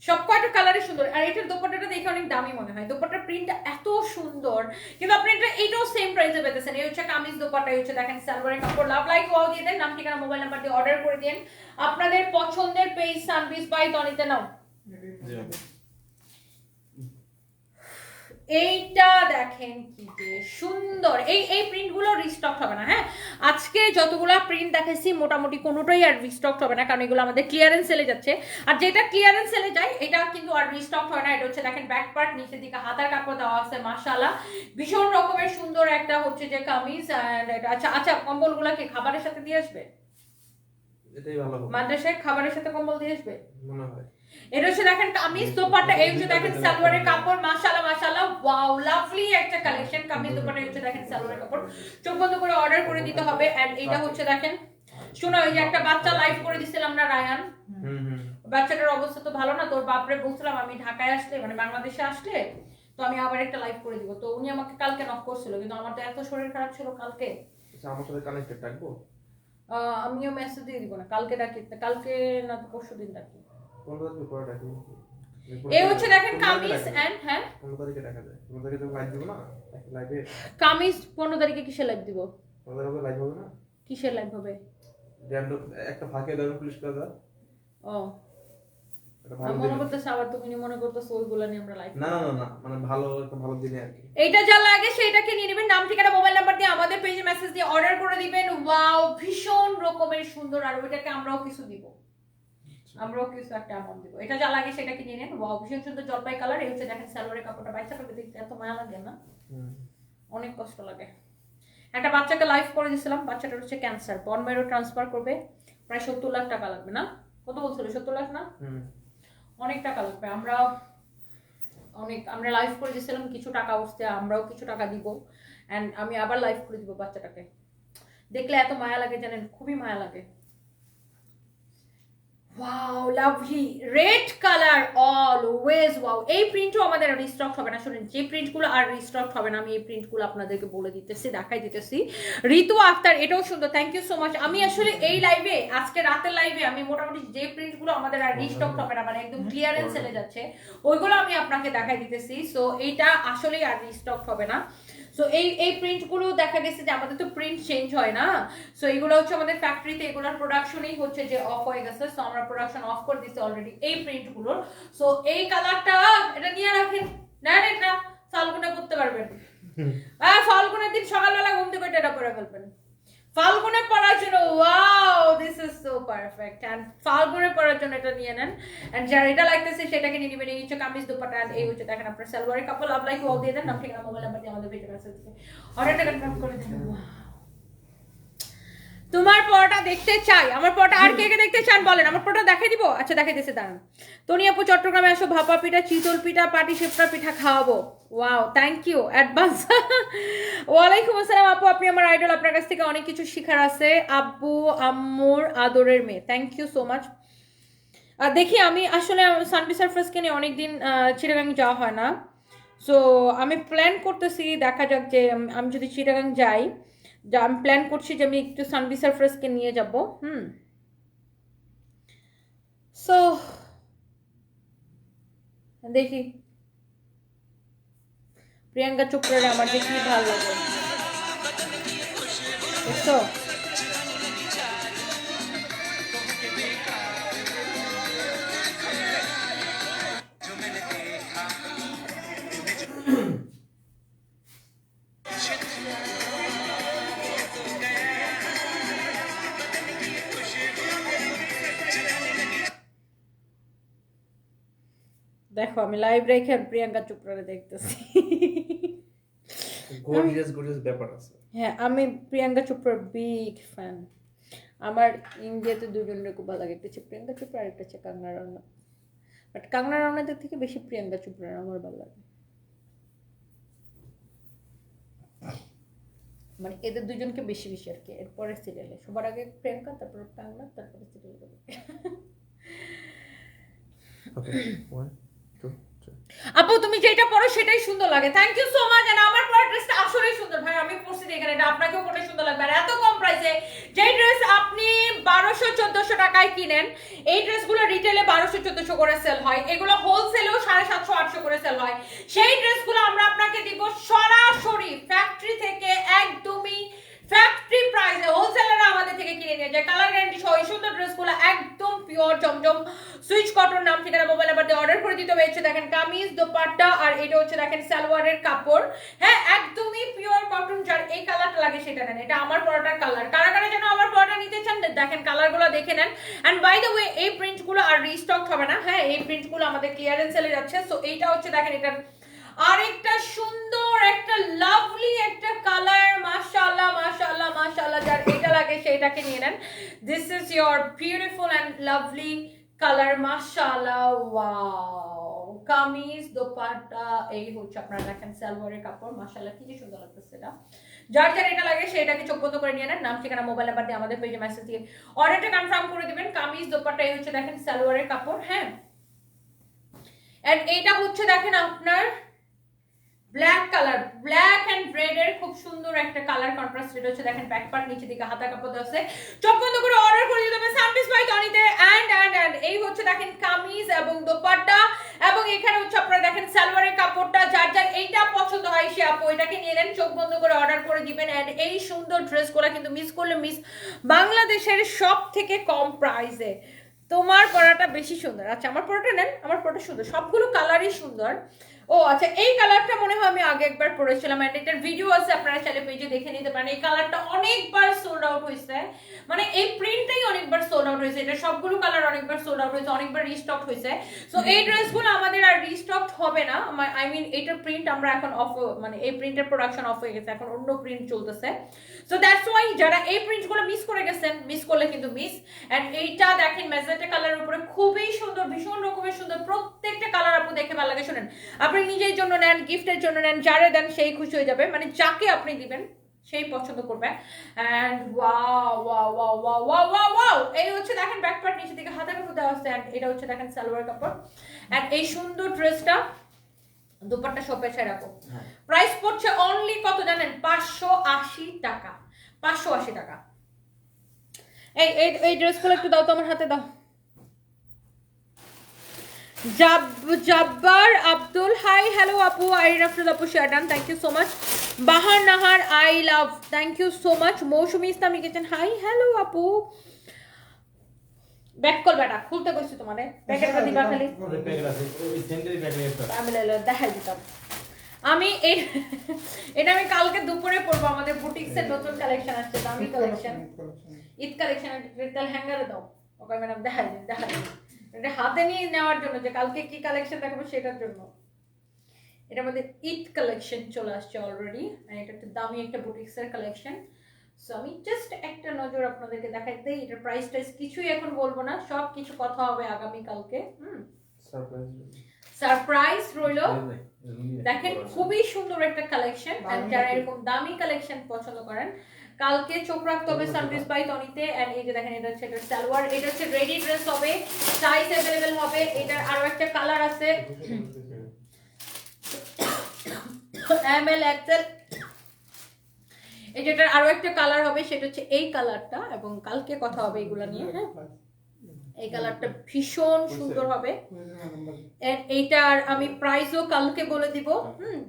সবকটা কালারই সুন্দর। আর এটার দোপাট্টাটা দেখে অনেক দামি মনে হয়, দোপাট্টার প্রিন্টটা এত সুন্দর। কিন্তু আপনি এটাও সেম প্রাইসে পেতেছেন। এই হচ্ছে কামিজ দোপাট্টা, এই হচ্ছে দেখেন সালোয়ারের কাপড়। লাভ লাইক ওয়াও দিয়ে দেন, নাম ঠিকানা মোবাইল নাম্বার দিয়ে অর্ডার করে দেন আপনাদের পছন্দের পেজ সানবিস বাই তনিতে। নাও এইটা দেখেন কি যে সুন্দর। এই প্রিন্টগুলো রিস্টক হবে না। হ্যাঁ, আজকে যতগুলো প্রিন্ট দেখাইছি মোটামুটি কোনোটাই আর রিস্টক হবে না, কারণ এগুলো আমাদের ক্লিয়ারেন্স সেলে যাচ্ছে। আর যেটা ক্লিয়ারেন্স সেলে যায় এটা কিন্তু আর রিস্টক হয় না। এটা হচ্ছে দেখেন ব্যাক পার্ট, নিচের দিকে হাতার কাপড় দেওয়া আছে মাশাআল্লাহ, ভীষণ রকমের সুন্দর একটা হচ্ছে যে কামিজ। এন্ড এটা আচ্ছা কম্বলগুলো কি খাবারের সাথে দিয়ে আসবে? এটাই ভালো হবে মাদ্রাসায় খাবারের সাথে কম্বল দিয়ে আসবে মনে হয়। এটা হচ্ছে দেখেন কামিজ দোপাট্টা, এই হচ্ছে দেখেন সালোয়ারের কাপড়। মাশাআল্লাহ মাশাআল্লাহ, ওয়াও লাভলি একটা কালেকশন। কামিজ দোপাট্টা, এই হচ্ছে দেখেন সালোয়ারের কাপড়। চোখ বন্ধ করে অর্ডার করে দিতে হবে। এন্ড এটা হচ্ছে দেখেন, শোনো ওই যে একটা বাচ্চা লাইভ করে দিছিলাম না রায়ান, বাচ্চাটার অবস্থা তো ভালো না। তোর বাপরে বলছিলাম আমি ঢাকায় আসলে মানে বাংলাদেশে আসলে তো আমি আবার একটা লাইভ করে দিব। তো উনি আমাকে কালকে নক করছিল, কিন্তু আমার তো এত শরীর খারাপ ছিল কালকে। আচ্ছা আমার সাথে কানেক্টেড থাকবো? আমিও মেসেজ দিয়ে দিব না, কালকে ডাকি, কালকে না তো পরশু দিন ডাকি। 15 তারিখে পরে ডাকি। এই হচ্ছে দেখেন কামিজ এন্ড হ্যাঁ 15 তারিখে দেখা যায়। 15 তারিখে তো লাইভ দিব না, একটা লাইভে কামিজ 15 তারিখে কিসের লাইভ দিব? 15 তারিখে লাইভ হবে না, কিসের লাইভ হবে? র্যান্ডম একটা ফাঁকে দাঁড়ানো পুলিশ প্লাজা। ও এটা আমি ভালো মনে দিন। করতেছি আবার তুমি মনে করতেছো ওইগুলা নিয়ে আমরা লাইভ। না না না না, মানে ভালো একটা ভালো দিনে আর কি। এইটা যা লাগে সেটাকে নিয়ে নেবেন, নাম ঠিকানা মোবাইল নাম্বার দিয়ে আমাদের পেজে মেসেজ দিয়ে অর্ডার করে দিবেন। ওয়াও ভীষণ রকমের সুন্দর। আর ওইটাকে আমরাও কিছু দিব, আমরাও কিছু একটা অ্যামাউন্ট দিব। এটা যা লাগে সেটাকে নিয়ে নেন। ওয়াও ভীষণ সুন্দর জলপাই কালার। এই হচ্ছে দেখেন সালোয়ারের কাপড়টা। বাচ্চাটাকে দেখতে এত মায়া লাগে না, অনেক কষ্ট লাগে। একটা বাচ্চাকে লাইভ করে দিয়েছিলাম, বাচ্চাটার হচ্ছে ক্যান্সার, বন মেরো ট্রান্সফার করবে, প্রায় 70 লাখ টাকা লাগবে। না কত বলছিল? 70 লাখ না, অনেক টাকা লাগবে। আমরা লাইভ করে দিয়েছিলাম, কিছু টাকা উঠছে, আমরাও কিছু টাকা দিব। এন্ড আমি আবার লাইভ করে দিব। বাচ্চাটাকে দেখলে এত মায়া লাগে জানেন, খুবই মায়া লাগে। Wow lovely red colour always wow. এই প্রিন্টও আমাদের রিস্টক হবে না। শুনুন, যে প্রিন্টগুলো আর রিস্টক হবে না আমি এই প্রিন্টগুলো আপনাদেরকে বলে দিতেছি, দেখাই দিতেছি। ঋতু আক্তার, এটাও সুন্দর, থ্যাংক ইউ সো মাচ। আমি আসলে এই লাইভে, আজকে রাতের লাইভে আমি মোটামুটি যে প্রিন্টগুলো আমাদের আর রিস্টক হবে না মানে একদম ক্লিয়ারেন্স সেলে যাচ্ছে ওইগুলো আমি আপনাকে দেখাই দিতেছি। সো এইটা আসলেই আর রিস্টক হবে না। সো এই প্রিন্টগুলো দেখা গেছে যে আমাদের তো প্রিন্ট চেঞ্জ হয় না। সো এইগুলো হচ্ছে আমাদের ফ্যাক্টরিতে, এগুলোর প্রোডাকশনই হচ্ছে যে অফ হয়ে গেছে। সো আমরা প্রোডাকশন অফ করে দিছি অলরেডি এই প্রিন্টগুলোর। সো এই কালারটা এটা নিয়ে রাখেন, নেন এটা ফাল্গুনে করতে পারবেন। ফাল্গুনের দিন সকালবেলা ঘুম থেকে এটা পরে ফেলবেন। ফাল্গুনে পড়ার জন্য wow this is so perfect. And ফাল্গুনে পড়ার জন্য এটা নিয়ে নেন। এন্ড যার এটা লাগতেছে সেটাকে নিয়ে নেবেন। এই হচ্ছে কামিজ দোপাট্টা, এন্ড এই হচ্ছে দেখেন আপনার সালোয়ারের কাপড়। লাভ লাইক ওয়াও দিয়ে দেন, নাম ঠিকানা মোবাইল নাম্বার দিয়ে আমাদের ভিডিও মেসেজ দিয়ে অর্ডারটা কনফার্ম করে দেন। তোমার পরোটা দেখতে চাই, আমার পরোটা আর কে কে দেখতে চান বলেন, আমার পরোটা দেখাই দিব। আচ্ছা দেখাই দিতেছে, দাঁড়ান। তনি আপু চট্টগ্রামে আসো, ভাপা পিঠা, চিতল পিঠা, পাটি সেপটা পিঠা খাওয়াবো। Wow thank you advance. ওয়ালাইকুম আসসালাম আপু, আপনি আমার আইডল, আপনার কাছ থেকে অনেক কিছু শেখার আছে। আব্বু আম্মুর আদরের মেয়ে, থ্যাংক ইউ সো মাচ। দেখি আমি আসলে সানবি সারফেসকে নিয়ে অনেকদিন চিটাগাং যাওয়া হয় না। সো আমি প্ল্যান করতেছি, দেখা যাক যে আমি যদি চিটাগাং যাই, আমি প্ল্যান করছি যে আমি একটু সানবি সারফেসকে নিয়ে যাব। সো দেখি প্রিয়াঙ্কা চোপড়ারে আমার যে কি ভালো লাগে, দেখছো? দেখো আমি লাইভ রেখে প্রিয়াঙ্কা চোপড়ারে দেখতেছি। গর্জিয়াস ব্যাপার আছে। হ্যাঁ আমি প্রিয়াঙ্কা চোপড়ার বিগ ফ্যান। আমার ইন্ডিয়াতে দুজনের খুব ভালো লাগে, একটা হচ্ছে প্রিয়াঙ্কা চোপড়া আর একটা হচ্ছে কাঙ্গনা রানাওয়াত। বাট কাঙ্গনা রানাওয়াতের থেকে বেশি প্রিয়াঙ্কা চোপড়ার আমার ভালো লাগে। মানে এদের দুজনকে বেশি বেশি আর কি। এরপরে সিরিয়ালে সবার আগে প্রিয়াঙ্কা, তারপর কাঙ্গনা, তারপরে সিরিয়াল। ওকে 1 2 আপু তুমি যেটা পরো সেটাই সুন্দর লাগে, thank you so much. And আমার পরা ড্রেসটা আসলেই সুন্দর ভাই, আমি পরছি এখানে, এটা আপনাকেও পরে সুন্দর লাগবে। আর এত কম প্রাইসে যে ড্রেস আপনি 1200-1400 টাকায় কিনেন, এই ড্রেসগুলো রিটেলে 1200-1400 করে সেল হয়, এগুলো হোলসেলেও 750-800 করে সেল হয়। সেই ড্রেসগুলো আমরা আপনাকে দিব সরাসরি ফ্যাক্টরি থেকে, একদমই ফ্যাক্টরি প্রাইসে। হোলসেলাররা আমাদের থেকে কিনে নিয়ে যায়, কালার গ্যারান্টি সহ এই সুন্দর ড্রেসগুলো একদম পিওর জমজম সুইচ কটন, নাম ঠিকানা মোবাইল নাম্বার দিয়ে অর্ডার করে দিতে হয়েছে। দেখেন কামিজ, দোপাট্টা, আর এটা হচ্ছে দেখেন সালোয়ারের কাপড়, হ্যাঁ একদমই পিওর কটন। যার এই কালারটা লাগে সেটা নেন, এটা আমার পরাটার কালার। কারা কারা যেন আমার পরাটা নিতে চান দেখেন কালারগুলো দেখে নেন। এন্ড বাই দ্য ওয়ে এই প্রিন্টগুলো আর রিস্টক হবে না, হ্যাঁ এই প্রিন্টগুলো আমাদের ক্লিয়ারেন্স সেলে যাচ্ছে। সো এইটা হচ্ছে দেখেন এটার আরেকটা সুন্দর একটা লাভলি একটা কালার, মাশাআল্লাহ মাশাআল্লাহ মাশাআল্লাহ। যার এটা লাগে সেটাকে নিয়ে নেন। This is your beautiful and lovely colour, মাশাআল্লাহ। ওয়াও, কামিজ দোপাট্টা, এই হচ্ছে আপনারা দেখেন সালোয়ারের কাপড়, মাশাআল্লাহ কি সুন্দর লাগতেছে এটা। যার যার এটা লাগে সেটাকে চোখ বন্ধ করে নিয়ে নেন, নাম ঠিকানা মোবাইল নাম্বার দিয়ে আমাদের পেজে মেসেজ দিয়ে অর্ডারটা কনফার্ম করে দিবেন। কামিজ দোপাট্টা, এই হচ্ছে দেখেন সালোয়ারের কাপড়, হ্যাঁ। এন্ড এইটা হচ্ছে দেখেন আপনার black colour, black and red এর খুব সুন্দর একটা কালার কন্ট্রাস্ট। এটা হচ্ছে দেখেন ব্যাক পার্ট, নিচে দিকে হাতা কাপড় আছে, চোখ বন্ধ করে অর্ডার করে দিতে হবে সানপিস বাই টনিতে। এন্ড এই হচ্ছে দেখেন কামিজ এবং দোপাট্টা, এবং এখানে হচ্ছে আপনারা দেখেন সালোয়ারের কাপড়টা। যার যার এইটা পছন্দ হয় সে আপু এটাকে নিয়ে নেন, চোখ বন্ধ করে অর্ডার করে দিবেন। এন্ড এই সুন্দর ড্রেসগুলো কিন্তু মিস করলে মিস, বাংলাদেশের সব থেকে কম প্রাইসে। তোমার পরাটা বেশি সুন্দর, আচ্ছা আমার পরাটা নেন, আমার পরাটা সুন্দর, সবগুলো কালারই সুন্দর। ও আচ্ছা, এই কালারটা মনে হয় আমি আগে একবার পরেছিলাম, এন্ড এটার ভিডিও আছে, আপনারা চাইলে পেজে দেখে নিতে পারেন। এই কালারটা অনেকবার সোল্ড আউট হয়েছে, মানে এই প্রিন্টটাই অনেকবার সোল্ড আউট হয়েছে, এটা সবগুলো কালার অনেকবার সোল্ড আউট হয়েছে, অনেকবার রিস্টক হয়েছে। সো এই ড্রেসগুলো আমাদের আর রিস্টক হবে না, আই মিন এইটার প্রিন্ট আমরা এখন অফ, মানে এই প্রিন্টের প্রোডাকশন অফ হয়ে গেছে, এখন অন্য প্রিন্ট চলতেছে। সো দ্যাটস ওয়াই যারা এই প্রিন্টগুলো মিস করে গেছেন, মিস করলে কিন্তু মিস। এন্ড এইটা দেখেন ম্যাজেন্টা কালারের উপরে খুবই সুন্দর, ভীষণ রকমের সুন্দর, প্রত্যেকটা কালার আপু দেখে ভালো লাগে। শুনেন, আপনি নিজের জন্য নেন, গিফটের জন্য নেন, যারে দেন সেই খুশি হয়ে যাবে, মানে যাকে আপনি দিবেন সেই পছন্দ করবে। And wow wow wow wow wow wow wow, এই হচ্ছে দেখেন ব্যাক পার্ট, নিচে দিকে হাতা কাপড় দেওয়া আছে। এন্ড এটা হচ্ছে দেখেন সালোয়ার কাপড়। এন্ড এই সুন্দর ড্রেসটা দুপাট্টা সব পেছায় রাখো। প্রাইস পড়ছে অনলি কত জানেন? 580 টাকা, 580 টাকা। এই ড্রেসগুলো একটু দাও তো, আমার হাতে দাও। জব্বার আব্দুল, হাই হ্যালো আপু, আইরিন আফরোজ আপু share done, thank you so much. Bahar Nahar, I love, thank you so much. Mousumi Islam লিখেছেন হাই হ্যালো আপু। ব্যাক কল বেটা খুলতে কইছি তোমারে, প্যাকেটটা দিবা খালি, আমি দেখাই দিতাম। আমি এটা আমি কালকে দুপুরে পরবো, আমাদের বুটিক্সের নতুন কালেকশন আসছে, দামি কালেকশন, ঈদ কালেকশন। রিটেল হ্যাঙ্গারে দাও ওকে ম্যাডাম, দেখাই দিন দেখাই দিন, এটা হাতে নিয়ে নেওয়ার জন্য যে কালকে কি কালেকশন দেখাবো সেটার জন্য। এটা আমাদের ঈদ কালেকশন চলে আসছে অলরেডি, এটা একটা দামি একটা বুটিক্সের কালেকশন। সো আমি জাস্ট একটা নজর আপনাদেরকে দেখাই দেই। এটার প্রাইস টাইস কিছুই এখন বলবো না, সব কিছু কথা হবে আগামী কালকে। সারপ্রাইজ রইলো। দেখেন খুবই সুন্দর একটা কালেকশন, এন্ড যারা এরকম দামি কালেকশন পছন্দ করেন কালকে চোখ রাখতে হবে সানপিস বাই টনিতে। এন্ড এই যে দেখেন এটা হচ্ছে এটা সালোয়ার, এটা হচ্ছে রেডি ড্রেস হবে, সাইজ अवेलेबल হবে। এটার আরো একটা কালার আছে এমএল এক্সেল, এই যেটার আরো একটা কালার হবে সেটা হচ্ছে এই কালারটা, এবং কালকে কথা হবে এগুলা নিয়ে। হ্যাঁ, এই কালারটা ভীষণ সুন্দর হবে। এইটার আমি প্রাইসও কালকে বলে দিব।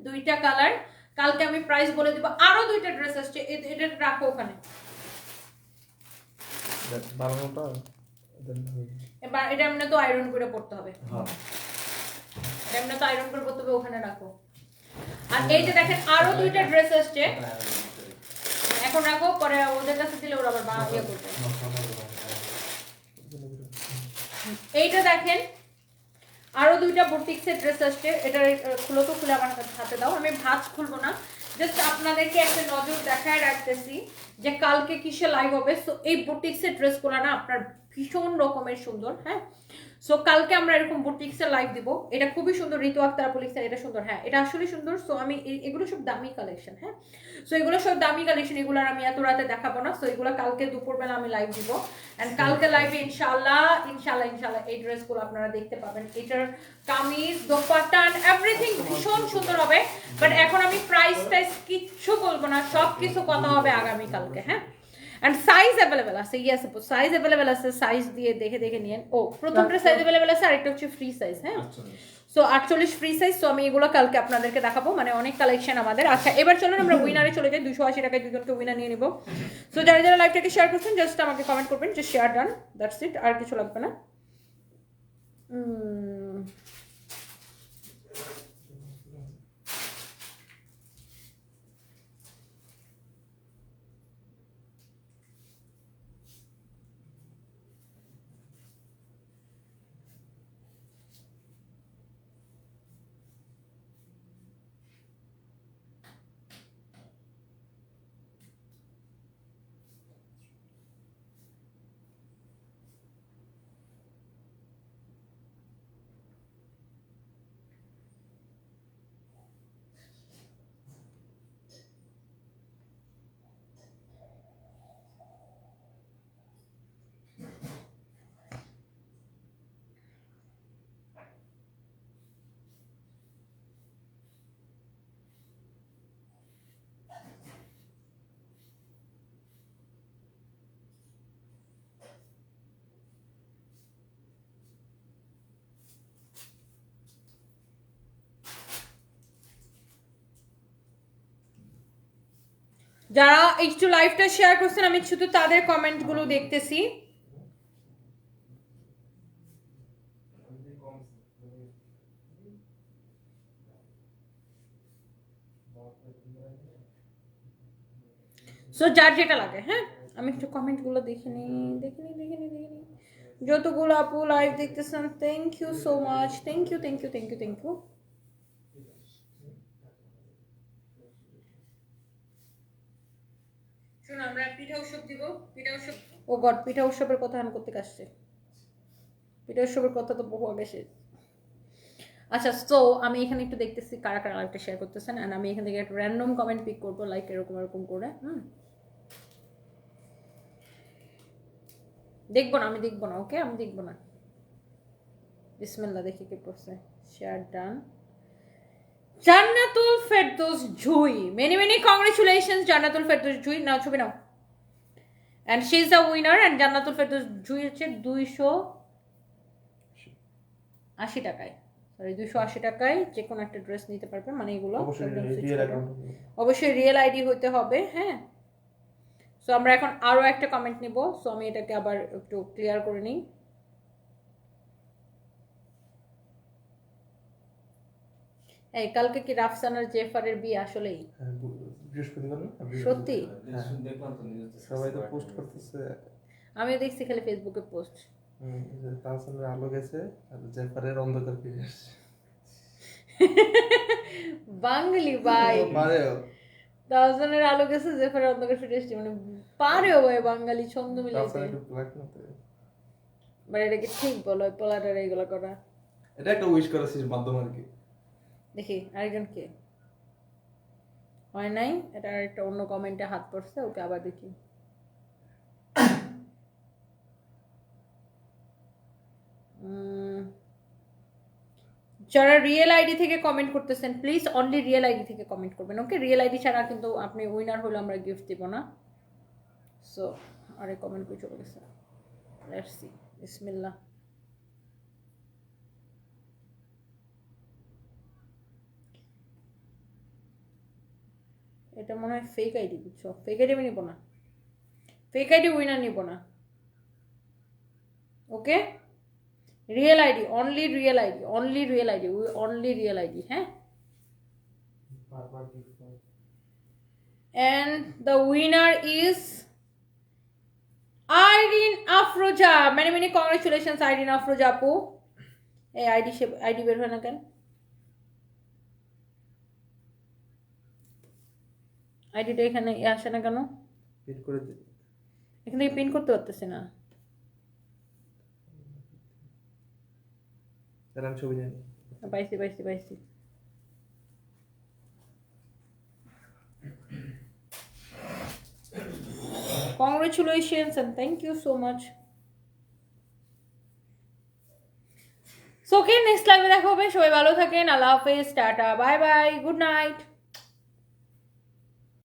দুইটা কালার কালকে আমি প্রাইস বলে দিব। আরো দুইটা ড্রেস আসছে, এটা রাখো ওখানে। এবার এটা এমনি তো আয়রন করে পড়তে হবে, এটা এমনি তো আয়রন করে পড়তে হবে, ওখানে রাখো। আর এই যে দেখেন আরো দুইটা ড্রেস আসছে, এখন রাখো, পরে ওদের কাছে দিলে ওরা আবার ইয়ে করবে। এইটা দেখেন আরো দুইটা বুটিক্সের ড্রেস আসছে, এটা খুলো তো, খুলে আমার হাতে দাও, আমি ভাঁজ খুলবো না, জাস্ট আপনাদেরকে একটা নজর দেখায় রাখতেছি যে কালকে কিসে লাইভ হবে। সো এই বুটিক্সের ড্রেসগুলো না আপনার ভীষণ রকমের সুন্দর। হ্যাঁ, সো কালকে আমরা এরকম বুটিক্সের লাইভ দিব। এটা খুবই সুন্দর, ঋতু আক্তার আপু লিখছেন এটা সুন্দর। হ্যাঁ, এটা আসলে সুন্দর। সো আমি এগুলো সব দামি কালেকশন। হ্যাঁ, সো এগুলো সব দামি কালেকশন, এগুলো আর আমি এত রাতে দেখাবো না। সো এগুলো কালকে দুপুরবেলা আমি লাইভ দিব। অ্যান্ড কালকে লাইভে ইনশাল্লাহ ইনশাল্লাহ ইনশাল্লাহ এই ড্রেসগুলো আপনারা দেখতে পাবেন। এটার কামিজ, দোপাট্টা এভরিথিং ভীষণ সুন্দর হবে। বাট এখন আমি প্রাইস টাইস কিচ্ছু বলবো না, সব কিছু কথা হবে আগামী কালকে। হ্যাঁ, এন্ড সাইজ अवेलेबल আছে। ইয়েস আপু, সাইজ अवेलेबल আছে, সাইজ দিয়ে দেখে দেখে নিয়েন। ও, প্রথমটা সাইজ अवेलेबल আছে, আরেকটা হচ্ছে ফ্রি সাইজ। হ্যাঁ, সো 48 ফ্রি সাইজ। সো আমি এগুলো কালকে আপনাদেরকে দেখাবো, মানে অনেক কালেকশন আমাদের। আচ্ছা, এবার চলুন আমরা উইনারে চলে যাই। 280 টাকায় দুজনকে উইনার নিয়ে নিব। সো যারা যারা লাইভটাকে শেয়ার করছেন জাস্ট আমাকে কমেন্ট করবেন যে শেয়ার ডান, দ্যাটস ইট, আর কিছু লাগবে না। যারা একটু লাইভটা শেয়ার করছেন আমি শুধু তাদের কমেন্টগুলো দেখতেছি। সো যার যেটা লাগে। হ্যাঁ, আমি একটু কমেন্টগুলো দেখে নিই। যতগুলো আপু লাইভ দেখতেছেন, thank you so much, thank you. শুনুন, আমরা পিঠা উৎসব দিব। পিঠা উৎসব, ও গড, পিঠা উৎসবের কথা আমি করতে আসছে। পিঠা উৎসবের কথা তো বহু আগে শেষ। আচ্ছা, সো আমি এখানে একটু দেখতেছি কারা কারা লাইভটা শেয়ার করতেছেন, এন্ড আমি এখান থেকে একটা র্যান্ডম কমেন্ট পিক করবো, লাইক এরকম করে। দেখবো না, আমি দেখবো না। ওকে, আমি দেখবো না। বিসমিল্লাহ, দেখি কে পড়ছে। Share done. Jannatul Ferdous Jui, many many congratulations Jannatul Ferdous Jui. নাও ছবি নাও। And she is the winner. And Jannatul Ferdous Jui হচ্ছে 280 টাকায়, সরি 280 টাকায় যে কোনো একটা ড্রেস নিতে পারবে। মানে এগুলো অবশ্যই রিয়েল আইডি হতে হবে। হ্যাঁ, সো আমরা এখন আরো একটা কমেন্ট নিব। সো আমি এটাকে আবার একটু ক্লিয়ার করে নিই। এই কালকে কি রাফসানার জেফারের বিয়ে আসলেই? বৃহস্পতিবার না? সত্যি? দেখলাম তো নিউজ, সবাই তো পোস্ট করতেছে। আমিও দেখছি খালি ফেসবুকে পোস্ট। তাহসানের আলো গেছে আর জেফারের অন্ধকার ফিরে আসছে। বাঙালি ভাই, তাহসানের আলো গেছে, জেফারের অন্ধকার ফিরে আসছে, মানে পারেও ভাই বাঙালি ছন্দ মিলাইতে। মানে এটা কি ঠিক বলো, পোলাটার এইগুলো করা? এটা একটা উইশ করেছিস মাধ্যম আর কি। দেখি আরেকজন কে হয় নাই, এটা একটা অন্য কমেন্টে হাত পড়ছে। ওকে আবার দেখি। যারা রিয়েল আইডি থেকে কমেন্ট করতেছেন প্লিজ অনলি রিয়েল আইডি থেকে কমেন্ট করবেন। ওকে, রিয়েল আইডি ছাড়া কিন্তু আপনি উইনার হলে আমরা গিফট দিব না। সো আরে কমেন্ট করে চলে গেছে। লেটস সি, বিসমিল্লাহ। এটা মনে হয় ফেক আইডি, বুঝছো? ফেক আইডি আমি নিব না, ফেক আইডি উইনার নিব না। Okay, real ID, only real ID, only real ID, only real ID. হ্যাঁ, and the winner is Irene Afroja. Many many congratulations Irene Afroja আপু। এই আইডি বের হয় না কেন? আইডিটা এখানে আসে না কেন? পিন করে দিই। এখান থেকে পিন করতে পারতেছি না। তাহলে আমি ছবি জানি পাইছি Congratulations and thank you so much. So okay, next live দেখা হবে, সবাই ভালো থাকেন, আল্লাহ হাফেজ, tata, bye bye, good night.